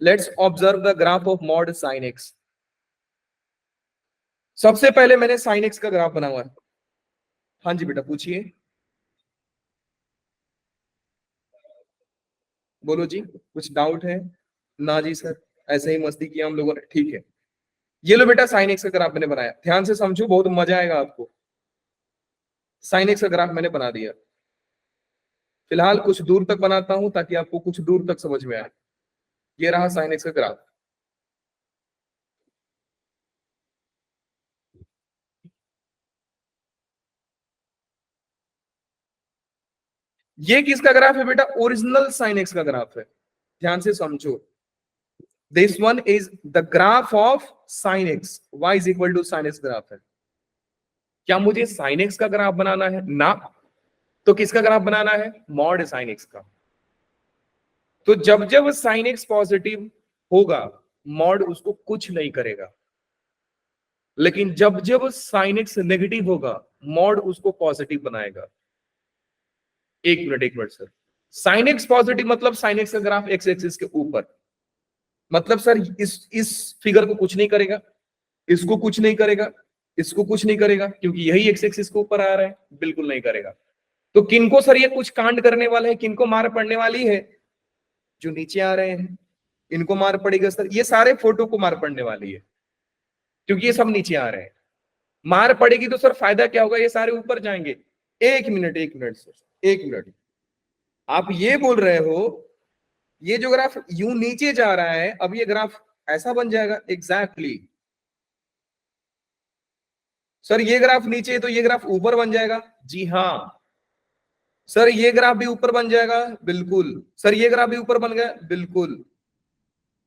Let's observe the graph of mod sine x. सबसे पहले मैंने साइन एक्स का ग्राफ बना हुआ है। हाँ जी बेटा पूछिए, बोलो जी, कुछ डाउट है? ना जी सर, ऐसे ही मस्ती किया हम लोगों ने, ठीक है। ये लो बेटा साइन एक्स का ग्राफ मैंने बनाया, ध्यान से समझो, बहुत मजा आएगा आपको। साइन एक्स का ग्राफ मैंने बना दिया। फिलहाल कुछ दूर तक बनाता हूं ताकि आपको कुछ दूर तक समझ में आए। ये रहा साइन एक्स का ग्राफ। ये किसका ग्राफ है बेटा? ओरिजिनल साइन एक्स का ग्राफ है, ध्यान से समझो। This one is the graph of sine x, y is equal to sine x graph है। क्या मुझे साइन एक्स का ग्राफ बनाना है? ना, तो किसका ग्राफ बनाना है? मॉड साइन एक्स का। तो जब जब साइन एक्स पॉजिटिव होगा मॉड उसको कुछ नहीं करेगा, लेकिन जब जब साइन एक्स नेगेटिव होगा मॉड उसको पॉजिटिव बनाएगा। एक minute sir, sine x positive मतलब साइन एक्स का ग्राफ एक्स एक्सिस के ऊपर, मतलब सर इस फिगर को कुछ नहीं करेगा, इसको कुछ नहीं करेगा, इसको कुछ नहीं करेगा, क्योंकि यही एक्स एक्सिस के ऊपर आ रहा है, बिल्कुल नहीं करेगा। तो किनको सर ये कुछ कांड करने वाला है, किनको मार पड़ने वाली है? जो नीचे आ रहे हैं इनको मार पड़ेगा सर, ये सारे फोटो को मार पड़ने वाली है, क्योंकि ये सब नीचे आ रहे हैं। मार पड़ेगी तो सर फायदा क्या होगा? ये सारे ऊपर जाएंगे। एक मिनट सर, एक मिनट। आप ये बोल रहे हो ये जो ग्राफ यूं नीचे जा रहा है, अब ये ग्राफ ऐसा बन जाएगा? एग्जैक्टली सर, ये ग्राफ नीचे है तो ये ग्राफ ऊपर बन जाएगा। जी हाँ सर, ये ग्राफ भी ऊपर बन जाएगा, बिल्कुल। सर ये ग्राफ भी ऊपर बन गया, बिल्कुल।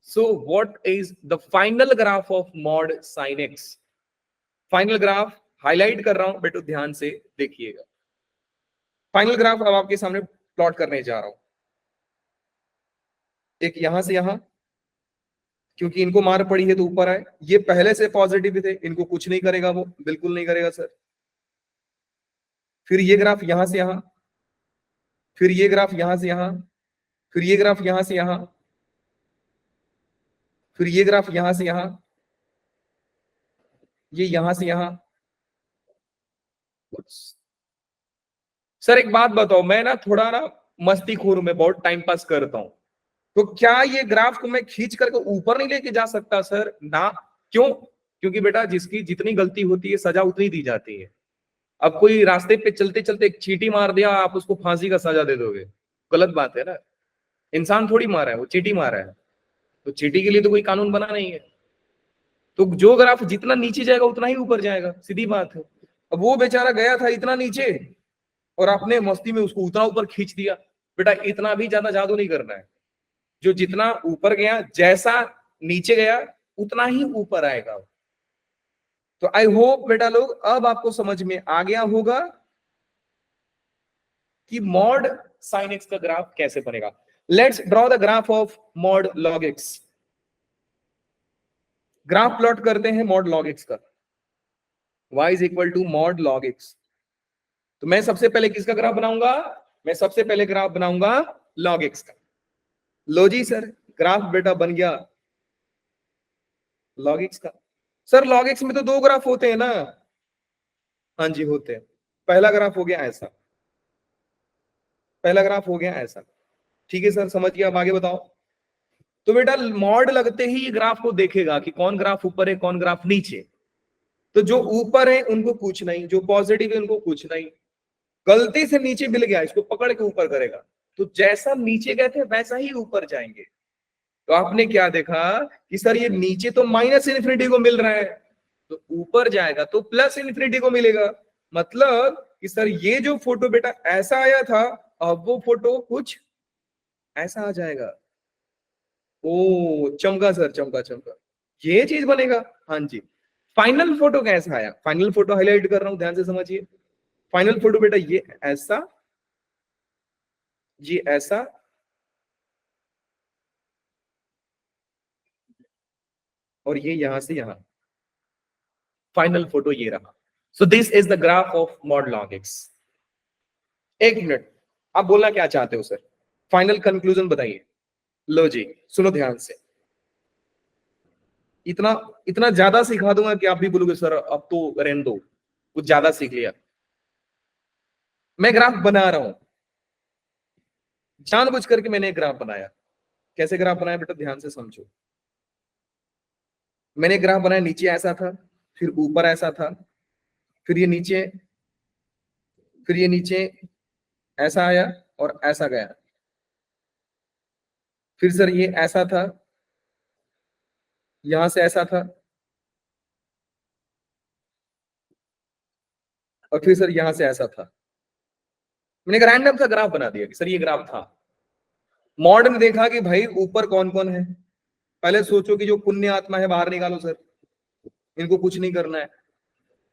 So what is the final graph of mod sine x? Final graph highlight कर रहा हूं बेटो, ध्यान से देखिएगा। फाइनल ग्राफ अब आपके सामने प्लॉट करने जा रहा हूं। एक यहां से यहां, क्योंकि इनको मार पड़ी है तो ऊपर आए। ये पहले से पॉजिटिव थे, इनको कुछ नहीं करेगा, वो बिल्कुल नहीं करेगा सर। फिर ये ग्राफ यहां से यहां, फिर ये ग्राफ यहां से यहां, फिर ये ग्राफ यहां से यहां, फिर ये ग्राफ यहां से यहां, ये यहां से यहां। सर एक बात बताओ, मैं ना थोड़ा ना मस्तीखोर हूं, मैं बहुत टाइम पास करता हूं, तो क्या ये ग्राफ को मैं खींच करके ऊपर नहीं लेके जा सकता सर? ना। क्यों? क्योंकि बेटा जिसकी जितनी गलती होती है सजा उतनी दी जाती है। अब कोई रास्ते पे चलते चलते एक चींटी मार दिया, आप उसको फांसी का सजा दे दोगे? गलत बात है ना। इंसान थोड़ी मारा है, वो चींटी मारा है, तो चींटी के लिए तो कोई कानून बना नहीं है। तो जो ग्राफ जितना नीचे जाएगा उतना ही ऊपर जाएगा, सीधी बात है। अब वो बेचारा गया था इतना नीचे और आपने मस्ती में उसको उतना ऊपर खींच दिया। बेटा इतना भी ज्यादा जादू नहीं करना है। जो जितना ऊपर गया, जैसा नीचे गया उतना ही ऊपर आएगा। तो आई होप बेटा लोग अब आपको समझ में आ गया होगा कि मॉड साइन एक्स का ग्राफ कैसे बनेगा। Let's draw the graph of mod log x. Graph plot करते हैं मॉड लॉग एक्स का। y is equal to mod log x. तो मैं सबसे पहले किसका ग्राफ बनाऊंगा? मैं सबसे पहले ग्राफ बनाऊंगा लॉग एक्स का। लो जी सर, ग्राफ बेटा बन गया लॉग एक्स का। सर लॉग एक्स में तो दो ग्राफ होते हैं ना? हाँ जी होते हैं। पहला ग्राफ हो गया ऐसा, पहला ग्राफ हो गया ऐसा। ठीक है सर, समझ गया। अब आगे बताओ। तो बेटा मॉड लगते ही ये ग्राफ को देखेगा कि कौन ग्राफ ऊपर है कौन ग्राफ नीचे। तो जो ऊपर है उनको कुछ नहीं, जो पॉजिटिव है उनको कुछ नहीं। गलती से नीचे मिल गया, इसको पकड़ के ऊपर करेगा। तो जैसा नीचे गए थे वैसा ही ऊपर जाएंगे। तो आपने क्या देखा कि सर ये नीचे तो माइनस इन्फिनिटी को मिल रहा है, तो ऊपर जाएगा तो प्लस इन्फिनिटी को मिलेगा। मतलब कि सर ये जो फोटो बेटा ऐसा आया था, अब वो फोटो कुछ ऐसा आ जाएगा। ओ चमका सर, चमका चमका, ये चीज बनेगा। हाँ जी। फाइनल फोटो कैसा आया? फाइनल फोटो हाईलाइट कर रहा हूं, ध्यान से समझिए। फाइनल फोटो बेटा ये ऐसा, ये ऐसा, और ये यहां से यहां। फाइनल फोटो ये रहा। So this is the graph of mod log x. एक मिनट, आप बोलना क्या चाहते हो सर? फाइनल कंक्लूजन बताइए। लो जी सुनो ध्यान से। इतना इतना ज्यादा सिखा दूंगा कि आप भी बोलोगे सर अब तो रहने दो, कुछ ज्यादा सीख लिया। मैं ग्राफ बना रहा हूं, जानबूझ करके मैंने एक ग्राफ बनाया। कैसे ग्राफ बनाया बेटा, ध्यान से समझो। मैंने ग्राफ बनाया, नीचे ऐसा था, फिर ऊपर ऐसा था, फिर ये नीचे, फिर ये नीचे ऐसा आया और ऐसा गया। फिर सर ये ऐसा था, यहां से ऐसा था, और फिर सर यहां से ऐसा था। मैंने एक रैंडम सा ग्राफ बना दिया कि सर ये ग्राफ था। मॉड ने देखा कि भाई ऊपर कौन कौन है। पहले सोचो कि जो पुण्य आत्मा है बाहर निकालो सर, इनको कुछ नहीं करना है।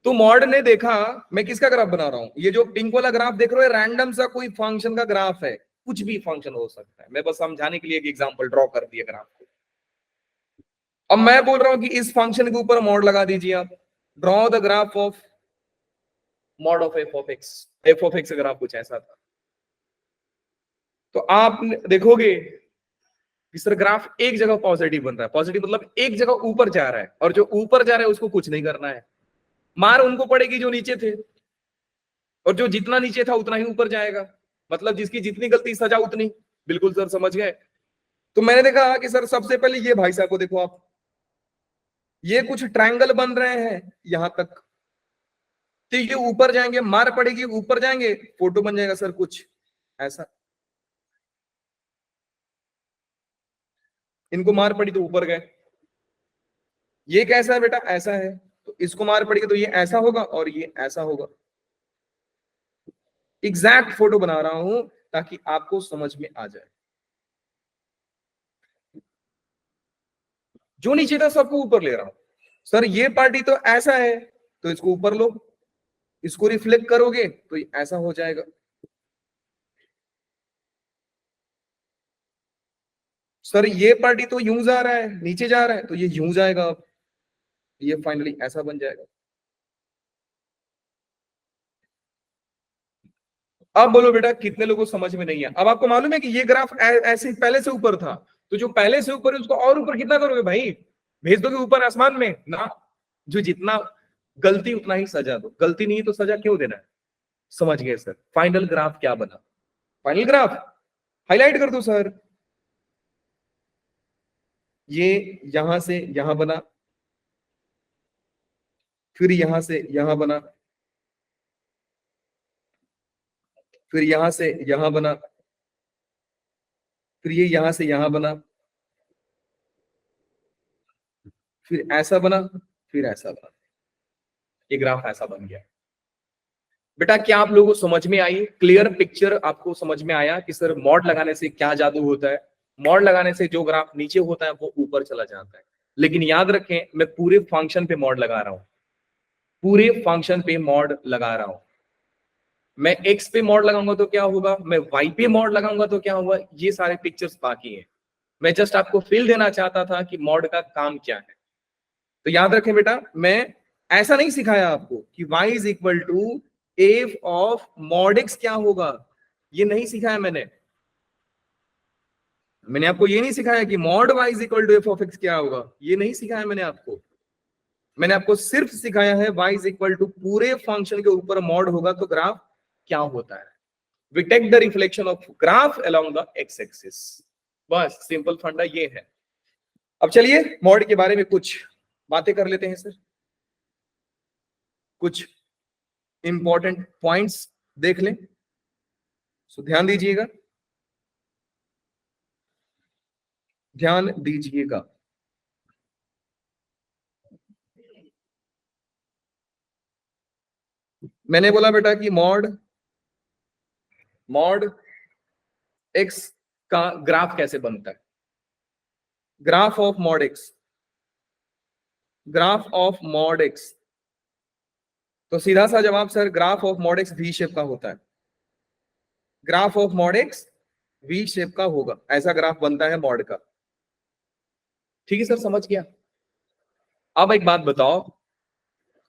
तो मॉड ने देखा मैं किसका ग्राफ बना रहा हूं, ये जो पिंक वाला ग्राफ देख रहे हो रैंडम सा कोई फंक्शन का ग्राफ है, कुछ भी फंक्शन हो सकता है। मैं बस समझाने के लिए एक एग्जांपल ड्रॉ कर दिया ग्राफ को। अब मैं बोल रहा हूं कि इस फंक्शन के ऊपर मॉड लगा दीजिए आप। Draw the graph of mod of F of x. F of x graph कुछ ऐसा था। तो आप देखोगे कि सर ग्राफ एक जगह पॉजिटिव बन रहा है। पॉजिटिव मतलब एक जगह ऊपर जा रहा है, और जो ऊपर जा रहा है उसको कुछ नहीं करना है। मार उनको पड़ेगी जो नीचे थे, और जो जितना नीचे था उतना ही ऊपर जाएगा। मतलब जिसकी जितनी गलती सजा उतनी। बिल्कुल सर, समझ गए। तो मैंने देखा कि सर सबसे पहले ये भाई साहब को देखो आप, ये कुछ ट्रायंगल बन रहे हैं यहां तक। तो ये ऊपर जाएंगे, मार पड़ेगी, ऊपर जाएंगे, फोटो बन जाएगा सर कुछ ऐसा। इनको मार पड़ी तो ऊपर गए। ये कैसा है बेटा? ऐसा है। तो इसको मार पड़ेगी तो ये ऐसा होगा और ये ऐसा होगा। एग्जैक्ट फोटो बना रहा हूं ताकि आपको समझ में आ जाए। जो नीचे था सबको ऊपर ले रहा हूं। सर ये पार्टी तो ऐसा है, तो इसको ऊपर लो, इसको रिफ्लेक्ट करोगे तो ये ऐसा हो जाएगा। सर ये पार्टी तो यूं जा रहा है, नीचे जा रहा है, तो ये यूं जाएगा, अब ये फाइनली ऐसा बन जाएगा। अब बोलो बेटा कितने लोगों को समझ में नहीं है? अब आपको मालूम है कि ये ग्राफ ऐसे पहले से ऊपर था, तो जो पहले से ऊपर है उसको और ऊपर कितना करोगे भाई? भेज दोगे ऊपर आसमान में ना? जो जितना गलती उतना ही सजा दो, गलती नहीं तो सजा क्यों देना है? समझ गए सर? फाइनल ग्राफ क्या बना? फाइनल ग्राफ हाईलाइट कर दो सर। ये यहां से यहां बना, फिर यहां से यहां बना, फिर यहां से यहां बना, फिर ये यहां से यहां बना, फिर ऐसा बना, फिर ऐसा बना। ये ग्राफ ऐसा बन गया। बेटा क्या आप लोगों को समझ में आई? क्लियर पिक्चर आपको समझ में आया कि सर मॉड लगाने से क्या जादू होता है? मॉड लगाने से जो ग्राफ नीचे होता है वो ऊपर चला जाता है। लेकिन याद रखें, मैं पूरे फंक्शन पे मॉड लगा रहा हूं, पूरे फंक्शन पे मॉड लगा रहा हूं। मैं x पे मॉड लगाऊंगा तो क्या होगा, मैं y पे मॉड लगाऊंगा तो क्या होगा, ये सारे पिक्चर्स बाकी हैं। मैं जस्ट आपको फील देना चाहता था कि मॉड का काम क्या है। तो याद रखें बेटा, मैं ऐसा नहीं सिखाया आपको कि y is equal to f of mod x क्या होगा, ये नहीं सिखाया मैंने। मैंने आपको ये नहीं सिखाया कि mod y is equal to f of x क्या होगा, ये नहीं सिखाया मैंने आपको। मैंने आपको सिर्फ सिखाया है y इज इक्वल टू पूरे फंक्शन के ऊपर मॉड होगा तो ग्राफ क्या होता है। We take the reflection of graph along the x-axis. बस सिंपल फंडा ये है। अब चलिए मॉड के बारे में कुछ बातें कर लेते हैं सर, कुछ इंपॉर्टेंट पॉइंट्स देख लें। सो ध्यान दीजिएगा, ध्यान दीजिएगा। मैंने बोला बेटा कि मॉड x का ग्राफ कैसे बनता है। Graph of mod x, graph of mod x, तो सीधा सा जवाब sir graph of mod x V shape का होता है। Graph of mod x V shape का होगा, ऐसा ग्राफ बनता है मॉड का। ठीक है सर, समझ गया। अब एक बात बताओ,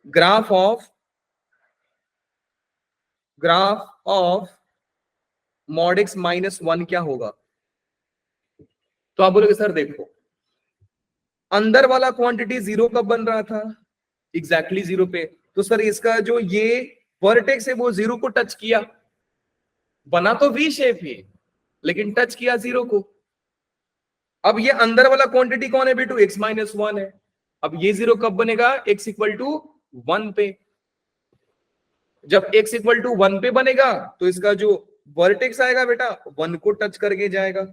ग्राफ ऑफ मॉड x -1 क्या होगा? तो आप बोलोगे सर देखो, अंदर वाला क्वांटिटी जीरो कब बन रहा था? एग्जैक्टली जीरो पे। तो सर इसका जो ये वर्टेक्स है वो जीरो को टच किया, बना तो वी शेप ही लेकिन टच किया जीरो को। अब ये अंदर वाला क्वांटिटी कौन है बेटू? x -1 है। अब ये जीरो कब बनेगा? x इक्वल टू 1 पे। जब x इक्वल टू 1 पे बनेगा तो इसका जो वर्टेक्स आएगा बेटा 1 को टच करके जाएगा।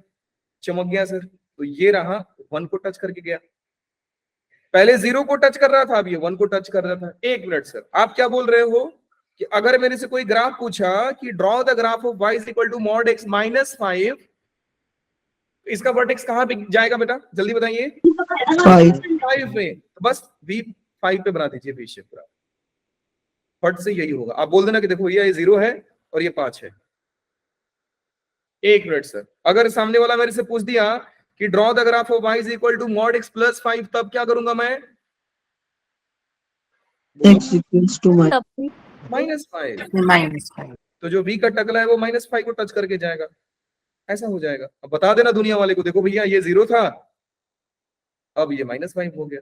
चमक गया सर? तो ये रहा 1 को टच करके गया, पहले जीरो को टच कर रहा था, अब ये 1 को टच कर रहा था। एक मिनट सर, आप क्या बोल रहे हो कि अगर मेरे से कोई ग्राफ पूछा कि draw the graph of y is equal to mod x -5, इसका वर्टेक्स कहां पे जाएगा बेटा? जल्दी बताइए। 5 पे। तो बस v5 पे बना दीजिए वी शेप ग्राफ, फट से यही होगा। आप बोल देना कि देखो ये 0 है और ये 5 है। एक मिनट सर, अगर सामने वाला मेरे से पूछ दिया कि draw the graph of y is equal to mod x +5, तब क्या करूंगा मैं? x equals to -5। तो जो v का टकला है वो -5 को टच करके जाएगा, ऐसा हो जाएगा। अब बता देना दुनिया वाले को, देखो भैया ये 0 था, अब ये -5 हो गया।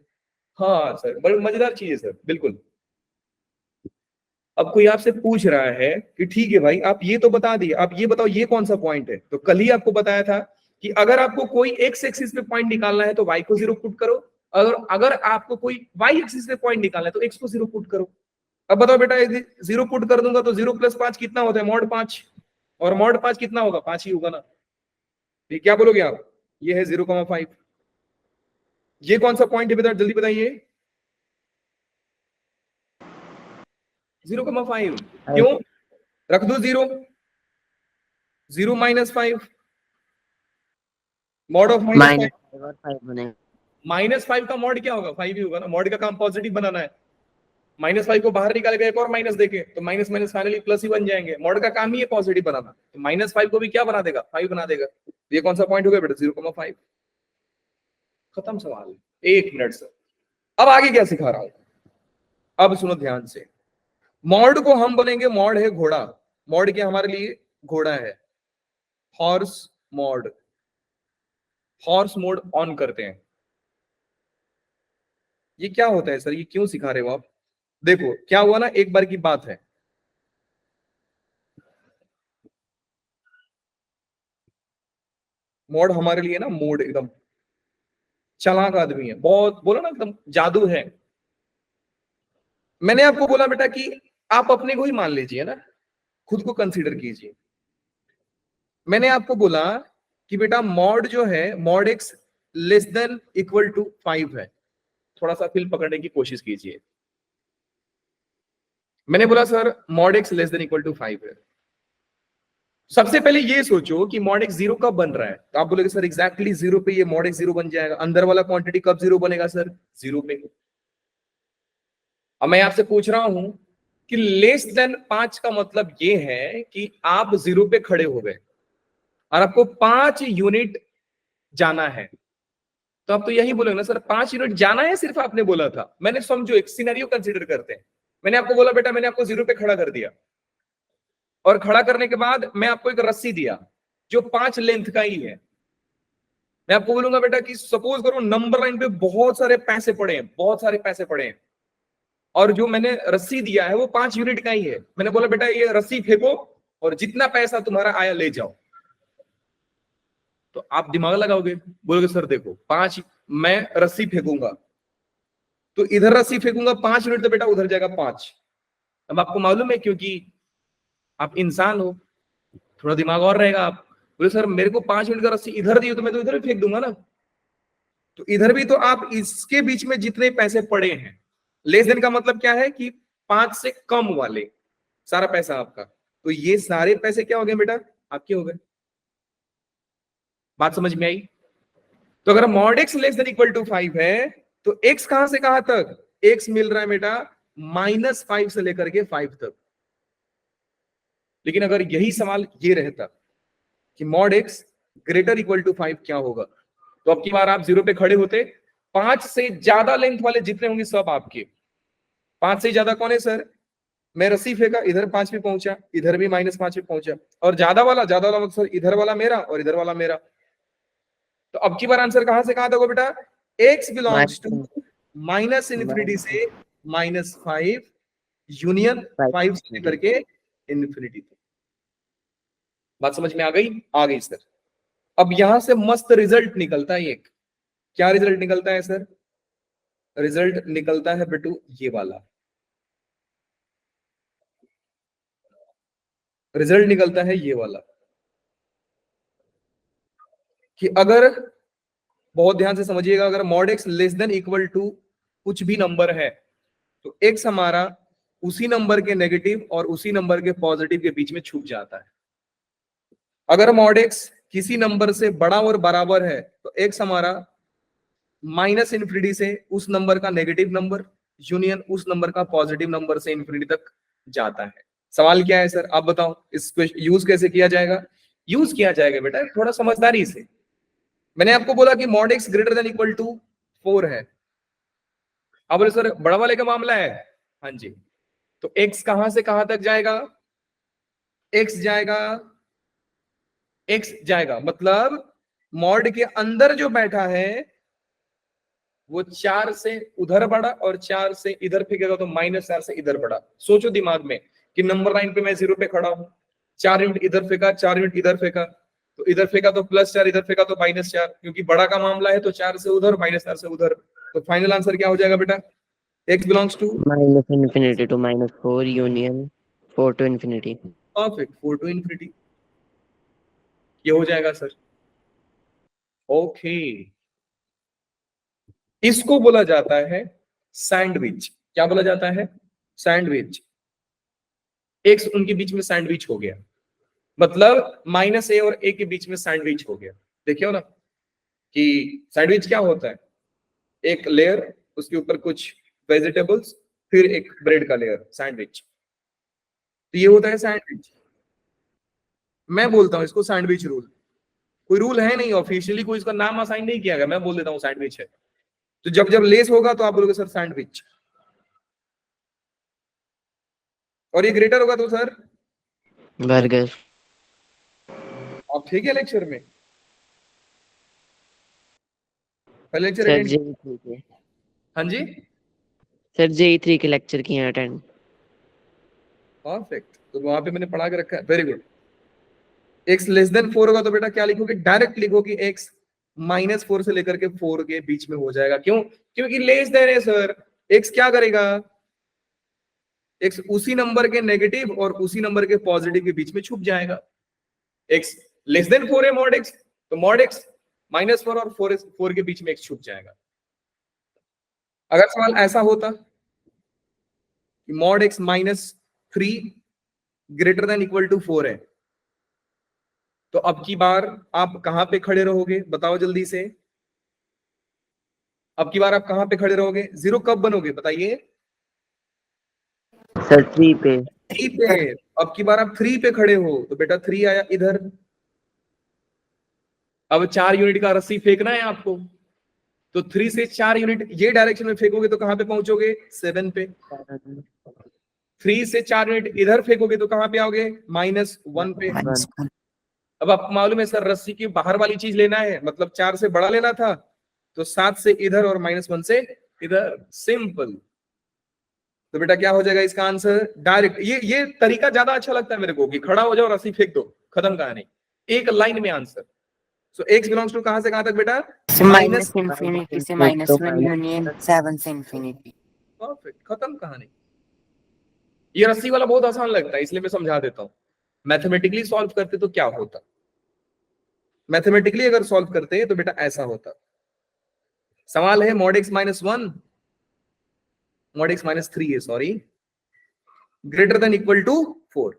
हाँ सर, बड़ी मजेदार चीज है सर, बिल्कुल। अब कोई आपसे पूछ रहा है कि ठीक है भाई आप ये तो बता दिए, आप ये बताओ ये कौन सा पॉइंट है? तो कल ही आपको बताया था कि अगर आपको कोई x एक्सिस पे पॉइंट निकालना है तो y को 0 पुट करो, अगर आपको कोई y एक्सिस पे पॉइंट निकालना है तो x को 0 पुट करो। अब बताओ बेटा 0 पुट कर दूंगा तो 0 + 5 कितना होता है? मॉड 5। और मॉड 5 कितना होगा? 5 ही होगा ना। ये क्या बोलोगे आप? ये है 0,5। ये कौन सा पॉइंट है बेटा? जल्दी बताइए। 0,5। क्यों रख दो 0? 0 -5, मॉड ऑफ -5 का मॉड क्या होगा? 5 ही होगा ना। मॉड का काम पॉजिटिव बनाना है, -5 को बाहर निकाल के एक और माइनस देके तो माइनस माइनस फाइनली प्लस ही बन जाएंगे। मॉड का काम ही है पॉजिटिव बनाना, तो -5 को भी क्या बना देगा? 5 बना देगा। ये कौन सा पॉइंट हो गया बेटा? 0,5। खत्म सवाल। 1 मिनट सर। अब आगे क्या सिखा रहा हूं, अब सुनो ध्यान से। मॉड को हम बोलेंगे, मॉड है घोड़ा, मॉड क्या हमारे लिए घोड़ा है। Horse mod, horse mode on करते हैं। ये क्या होता है सर, ये क्यों सिखा रहे हो आप? देखो क्या हुआ ना, एक बार की बात है, मोड हमारे लिए ना, मोड एकदम चालाक आदमी है, बहुत बोला ना एकदम जादू है। मैंने आपको बोला बेटा कि आप अपने को ही मान लीजिए ना, खुद को कंसीडर कीजिए। मैंने आपको बोला कि बेटा मॉड जो है, mod x less than equal to 5 है। थोड़ा सा फील पकड़ने की कोशिश कीजिए। मैंने बोला sir mod x less than equal to 5 है। सबसे पहले ये सोचो कि मॉड एक्स 0 कब बन रहा है, तो आप बोलोगे सर एग्जैक्टली 0 पे ये मॉड एक्स 0 बन जाएगा। अंदर वाला क्वांटिटी कब 0 बनेगा सर, 0 पे। अब मैं आपसे पूछ रहा हूं कि लेस देन 5 का मतलब ये है कि आप 0 पे खड़े हो गए और आपको 5 यूनिट जाना है। तो आप तो यही बोलोगे ना सर 5 यूनिट जाना है सिर्फ, आपने बोला था। मैंने समझो एक सिनेरियो कंसीडर करते हैं। मैंने आपको बोला बेटा, मैंने आपको 0 पे खड़ा कर दिया, और खड़ा करने के बाद मैं आपको एक रस्सी दिया जो 5 लेंथ का ही है। मैं आपको बोलूंगा बेटा कि सपोज करो नंबर लाइन पे बहुत सारे पैसे पड़े हैं, बहुत सारे पैसे पड़े हैं, और जो मैंने रस्सी दिया है वो 5 यूनिट का ही है। मैंने बोला बेटा ये रस्सी फेंको और जितना पैसा तुम्हारा आया ले जाओ। तो आप दिमाग लगाओगे, बोलोगे सर देखो 5, मैं रस्सी फेंकूंगा तो इधर रस्सी फेंकूंगा 5 यूनिट, तो बेटा उधर जाएगा 5। अब आपको मालूम है क्योंकि आप इंसान हो, थोड़ा दिमाग और रहेगा। आप बोले सर मेरे को 5 यूनिट का रस्सी इधर दी तो मैं तो इधर भी फेंक दूंगा ना। तो इधर भी तो आप इसके बीच में जितने पैसे पड़े हैं, लेस देन का मतलब क्या है कि 5 से कम वाले सारा पैसा आपका, तो ये सारे पैसे क्या हो गए बेटा, आपके हो गए। बात समझ में आई? तो अगर mod x less than equal to 5 है, तो एक्स कहां से कहां तक, एक्स मिल रहा है बेटा -5 से लेकर के 5 तक। लेकिन अगर यही सवाल ये रहता कि mod x greater equal to 5 क्या होगा, तो अब की बार आप 0 पे खड़े होते, 5 से ज्यादा लेंथ वाले जितने होंगे सब आपके। 5 से ज्यादा कौन है सर, मैं रस्सी फेंका इधर 5 पे पहुंचा, इधर भी -5 पे पहुंचा, और ज्यादा वाला मतलब सर इधर वाला मेरा और इधर वाला मेरा। तो अब की बार आंसर कहां से कहां तक होगा बेटा, x बिलोंग्स टू -∞ से -5 यूनियन 5 से लेकर के इन्फिनिटी तक। बात समझ में आ गई? आ गई सर। अब यहां से मस्त रिजल्ट निकलता है एक। क्या रिजल्ट निकलता है सर? रिजल्ट निकलता है बेटू ये वाला, रिजल्ट निकलता है ये वाला कि अगर, बहुत ध्यान से समझिएगा, अगर mod x less than equal to कुछ भी नंबर है, तो एक्स हमारा उसी नंबर के नेगेटिव और उसी नंबर के पॉजिटिव के बीच में छुप जाता है। अगर मॉड एक्स किसी नंबर से बड़ा और बराबर है, तो एक्स हमारा -∞ से उस नंबर का नेगेटिव नंबर यूनियन उस नंबर का पॉजिटिव नंबर से इन्फिनिटी तक जाता है। सवाल क्या है सर, आप बताओ इसको यूज कैसे किया जाएगा? यूज किया जाएगा बेटा थोड़ा समझदारी से। मैंने आपको बोला कि mod x greater than equal to 4 है। अब बोले सर बड़ा वाले का मामला है, हाँ जी। तो x कहां से कहां तक जाएगा, x जाएगा, x जाएगा मतलब मॉड के अंदर जो बैठा है वो 4 से उधर बढ़ा और 4 से इधर फेंकेगा तो -4 से इधर बढ़ा। सोचो दिमाग में कि नंबर लाइन पे मैं 0 पे खड़ा हूं, 4 यूनिट इधर फेंका, 4 यूनिट इधर फेंका, तो इधर फेंका तो +4, इधर फेंका तो -4, क्योंकि बड़ा का मामला है तो 4 से उधर -4 से उधर। तो फाइनल आंसर क्या हो जाएगा बेटा, x belongs to -∞ to -4 union 4 to infinity। Perfect, 4 to infinity, ये हो जाएगा सर। ओके, इसको बोला जाता है सैंडविच। क्या बोला जाता है? सैंडविच। एक्स उनके बीच में सैंडविच हो गया, मतलब -a और a के बीच में सैंडविच हो गया। देखिए हो ना कि सैंडविच क्या होता है, एक लेयर, उसके ऊपर कुछ वेजिटेबल्स, फिर एक ब्रेड का लेयर, सैंडविच। तो ये होता है सैंडविच। मैं बोलता हूं इसको सैंडविच रूल। कोई रूल है नहीं, ऑफिशियली कोई इसका नाम असाइन नहीं किया गया, मैं बोल देता हूँ सैंडविच है। तो जब जब लेस होगा तो आप बोलोगे सर सैंडविच, और ये ग्रेटर होगा तो सर बर्गर। आप ठीक है लेक्चर में? पहले लेक्चर सर अटेंड? JE3 के, हाँ जी, सर JE3 के लेक्चर किए हैं अटेंड। परफेक्ट। तो वहां पे मैंने पढ़ा के रखा है, very good. x less than 4 होगा तो बेटा क्या लिखोगे? डायरेक्ट लिखोगे x माइनस 4 से लेकर के 4 के बीच में हो जाएगा। क्यों? क्योंकि लेस देन है सर। x क्या करेगा? x उसी नंबर के नेगेटिव और उसी नंबर के पॉजिटिव के बीच में छुप जाएगा। x लेस देन 4 है मॉड x, तो मॉड x माइनस 4 और 4 के बीच में x छुप जाएगा। अगर सवाल ऐसा होता कि mod x minus 3 greater than equal to 4 है, तो अब की बार आप कहां पे खड़े रहोगे? बताओ जल्दी से। अब की बार आप कहां पे खड़े रहोगे? जीरो कब बनोगे बताइए? सर 3 पे। 3 पे। अब की बार आप 3 पे खड़े हो तो बेटा 3 आया इधर। अब 4 यूनिट का रस्सी फेंकना है आपको, तो 3 से 4 यूनिट ये डायरेक्शन में फेंकोगे तो कहां पे पहुंचोगे? 7 पे। 3 से 4 यूनिट इधर फेंकोगे तो कहां पे आओगे? -1 पे। अब आपको मालूम है सर रस्सी की बाहर वाली चीज लेना है, मतलब 4 से बड़ा लेना था, तो 7 से इधर और -1 से इधर, सिंपल। तो बेटा क्या हो जाएगा इसका आंसर? डायरेक्ट। ये तरीका ज्यादा अच्छा लगता है मेरे को कि खड़ा हो जाओ रस्सी फेंक दो, खत्म कहानी, एक लाइन में answer. So x belongs to कहां से कहां तक बेटा? माइनस इंफिनिटी से -1 यूनियन 7 से इंफिनिटी। परफेक्ट, खत्म कहानी। ये रस्सी वाला बहुत आसान लगता है इसलिए मैं समझा देता हूं। मैथमेटिकली सॉल्व करते तो क्या होता? मैथमेटिकली अगर सॉल्व करते तो बेटा ऐसा होता। सवाल है मॉड x -1, मॉड x -3 है sorry, greater than equal to 4।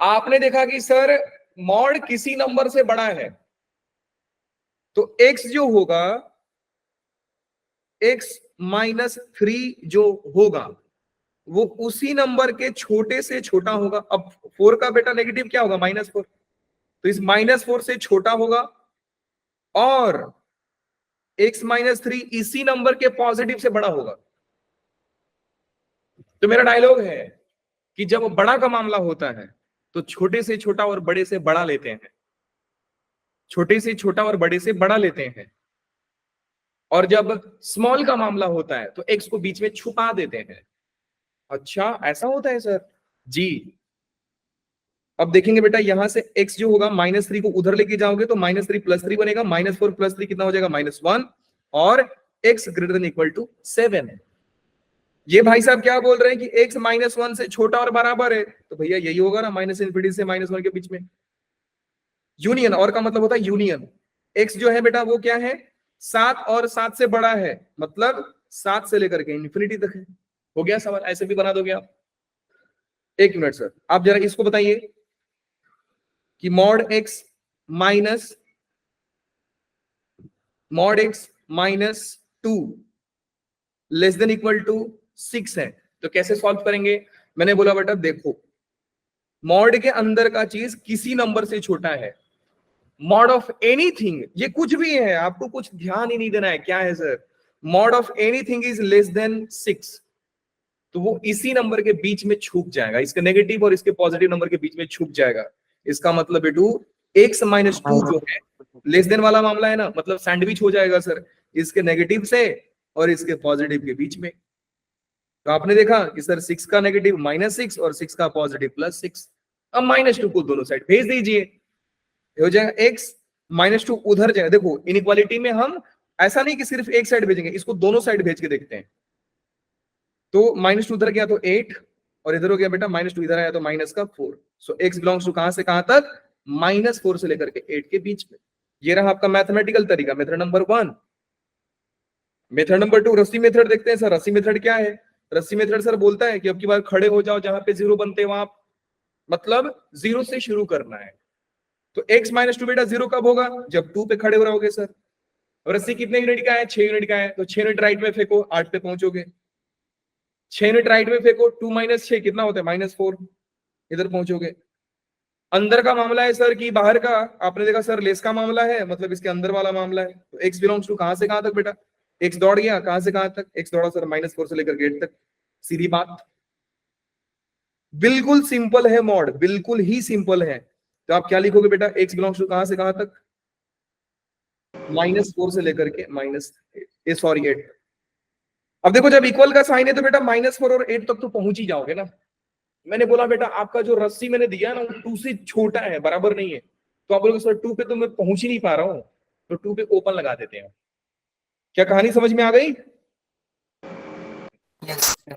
आपने देखा कि सर मॉड किसी नंबर से बड़ा है, तो x जो होगा, x -3 जो होगा वो उसी नंबर के छोटे से छोटा होगा। अब 4 का बेटा नेगेटिव क्या होगा? -4, तो इस -4 से छोटा होगा, और x -3 इसी नंबर के पॉजिटिव से बड़ा होगा। तो मेरा डायलॉग है कि जब बड़ा का मामला होता है तो छोटे से छोटा और बड़े से बड़ा लेते हैं, छोटे से छोटा और बड़े से बड़ा लेते हैं, और जब स्मॉल का मामला होता है तो x को बीच में छुपा देते हैं। अच्छा ऐसा होता है सर जी। अब देखेंगे बेटा यहां से x जो होगा -3 को उधर लेके जाओगे तो -3 + 3 बनेगा, -4 + 3 कितना हो जाएगा? -1, और x greater than equal to 7। ये भाई साहब क्या बोल रहे हैं कि x -1 से छोटा और बराबर है, तो भैया यही होगा ना, -∞ से -1 के बीच में यूनियन। और का मतलब होता है यूनियन। x जो है बेटा वो क्या है? 7 और 7 से बड़ा है, मतलब 7 से लेकर के इंफिनिटी तक है। हो गया सवाल, ऐसे भी बना दोगे आप। एक मिनट सर, आप जरा इसको बताइए कि mod x -2 less than equal to 6 है, तो कैसे सॉल्व करेंगे? मैंने बोला बेटा देखो, मॉड के अंदर का चीज किसी नंबर से छोटा है, मॉड ऑफ एनीथिंग, ये कुछ भी है, आपको कुछ ध्यान ही नहीं देना है क्या है sir. Mod of anything is less than 6, तो वो इसी नंबर के बीच में छुप जाएगा, इसके नेगेटिव और इसके पॉजिटिव नंबर के बीच में छुप जाएगा। इसका मतलब बेटू x -2 जो है लेस देन वाला मामला है ना, मतलब सैंडविच हो जाएगा सर इसके नेगेटिव से और इसके पॉजिटिव के बीच में। तो आपने देखा कि सर 6 का नेगेटिव -6 और 6 का पॉजिटिव +6। अब -2 को दोनों साइड भेज दीजिए, हो जाएगा x -2 उधर जाएगा। देखो इनइक्वालिटी में हम ऐसा नहीं कि सिर्फ एक साइड भेजेंगे, इसको दोनों साइड भेज के देखते हैं। तो -2 उधर गया तो 8, और इधर हो गया बेटा -2 इधर आया तो -4। सो x बिलोंग्स टू कहां से कहां तक? -4 से लेकर के 8 के बीच में। ये रहा आपका मैथमेटिकल तरीका, मेथड नंबर 1। मेथड नंबर 2 रस्सी मेथड देखते हैं। सर रस्सी मेथड क्या है? रस्सी मेथड सर बोलता है कि अब की बार खड़े हो जाओ जहां पे 0 बनते हैं वहां, मतलब 0 से शुरू करना है। तो x -2 बेटा 0 कब होगा? जब 2 पे खड़े हो रहोगे सर। और रस्सी कितने यूनिट का है? 6 यूनिट का है, तो 6 यूनिट राइट में फेंको, 8 पे पहुंचोगे। 6 यूनिट राइट में फेंको, 2 - 6 कितना होता है? -4, इधर पहुंचोगे। अंदर का मामला है सर कि बाहर का? आपने देखा सर लेस का मामला है, मतलब इसके अंदर वाला मामला है। तो x बिलोंग्स टू कहां से कहां तक बेटा? x दौड़ गया कहां से कहां तक? x दौड़ा सर -4 से लेकर 8 तक। सीधी बात, बिल्कुल सिंपल है मॉड, बिल्कुल ही सिंपल है। तो आप क्या लिखोगे बेटा? x बिलोंग्स टू कहां से कहां तक? -4 से लेकर के -8। अब देखो जब इक्वल का साइन है तो बेटा -4 और 8 तक तो पहुंच ही जाओगे ना। मैंने बोला बेटा आपका जो रस्सी मैंने दिया ना वो 2 से छोटा है, बराबर नहीं है। तो आप बोलोगे सर 2 पे तो मैं पहुंच ही नहीं पा रहा हूं, तो 2 पे ओपन लगा देते हैं। क्या कहानी समझ में आ गई? Yes, sir.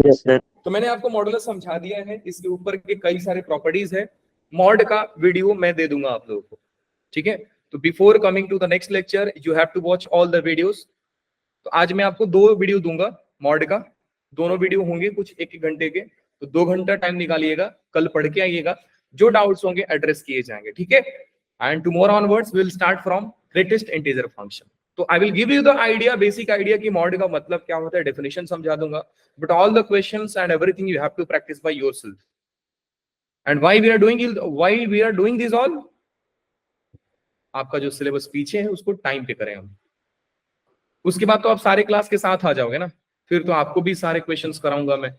Yes sir. तो मैंने आपको मॉडुलस समझा दिया है, इसके ऊपर के कई सारे प्रॉपर्टीज है। मॉड का वीडियो मैं दे दूंगा आप लोगों को, ठीक है? तो before coming to the next lecture you have to watch all the videos. तो आज मैं आपको 2 वीडियो दूंगा मॉड का, दोनों वीडियो होंगे कुछ 1 घंटे के। तो 2 घंटा टाइम निकालिएगा, कल पढ़ के आइएगा, जो डाउट्स होंगे एड्रेस किए जाएंगे, ठीक है? And tomorrow onwards will start from greatest integer function. तो I will give you the idea, basic idea कि मॉड का मतलब क्या होता है, डेफिनेशन समझा दूंगा, but all the questions and everything you have to practise by yourself. And why we are doing this all, आपका जो सिलेबस पीछे है उसको टाइम पे करें हम। उसके बाद तो आप सारे क्लास के साथ आ जाओगे ना, फिर तो आपको भी सारे क्वेश्चंस कराऊंगा मैं।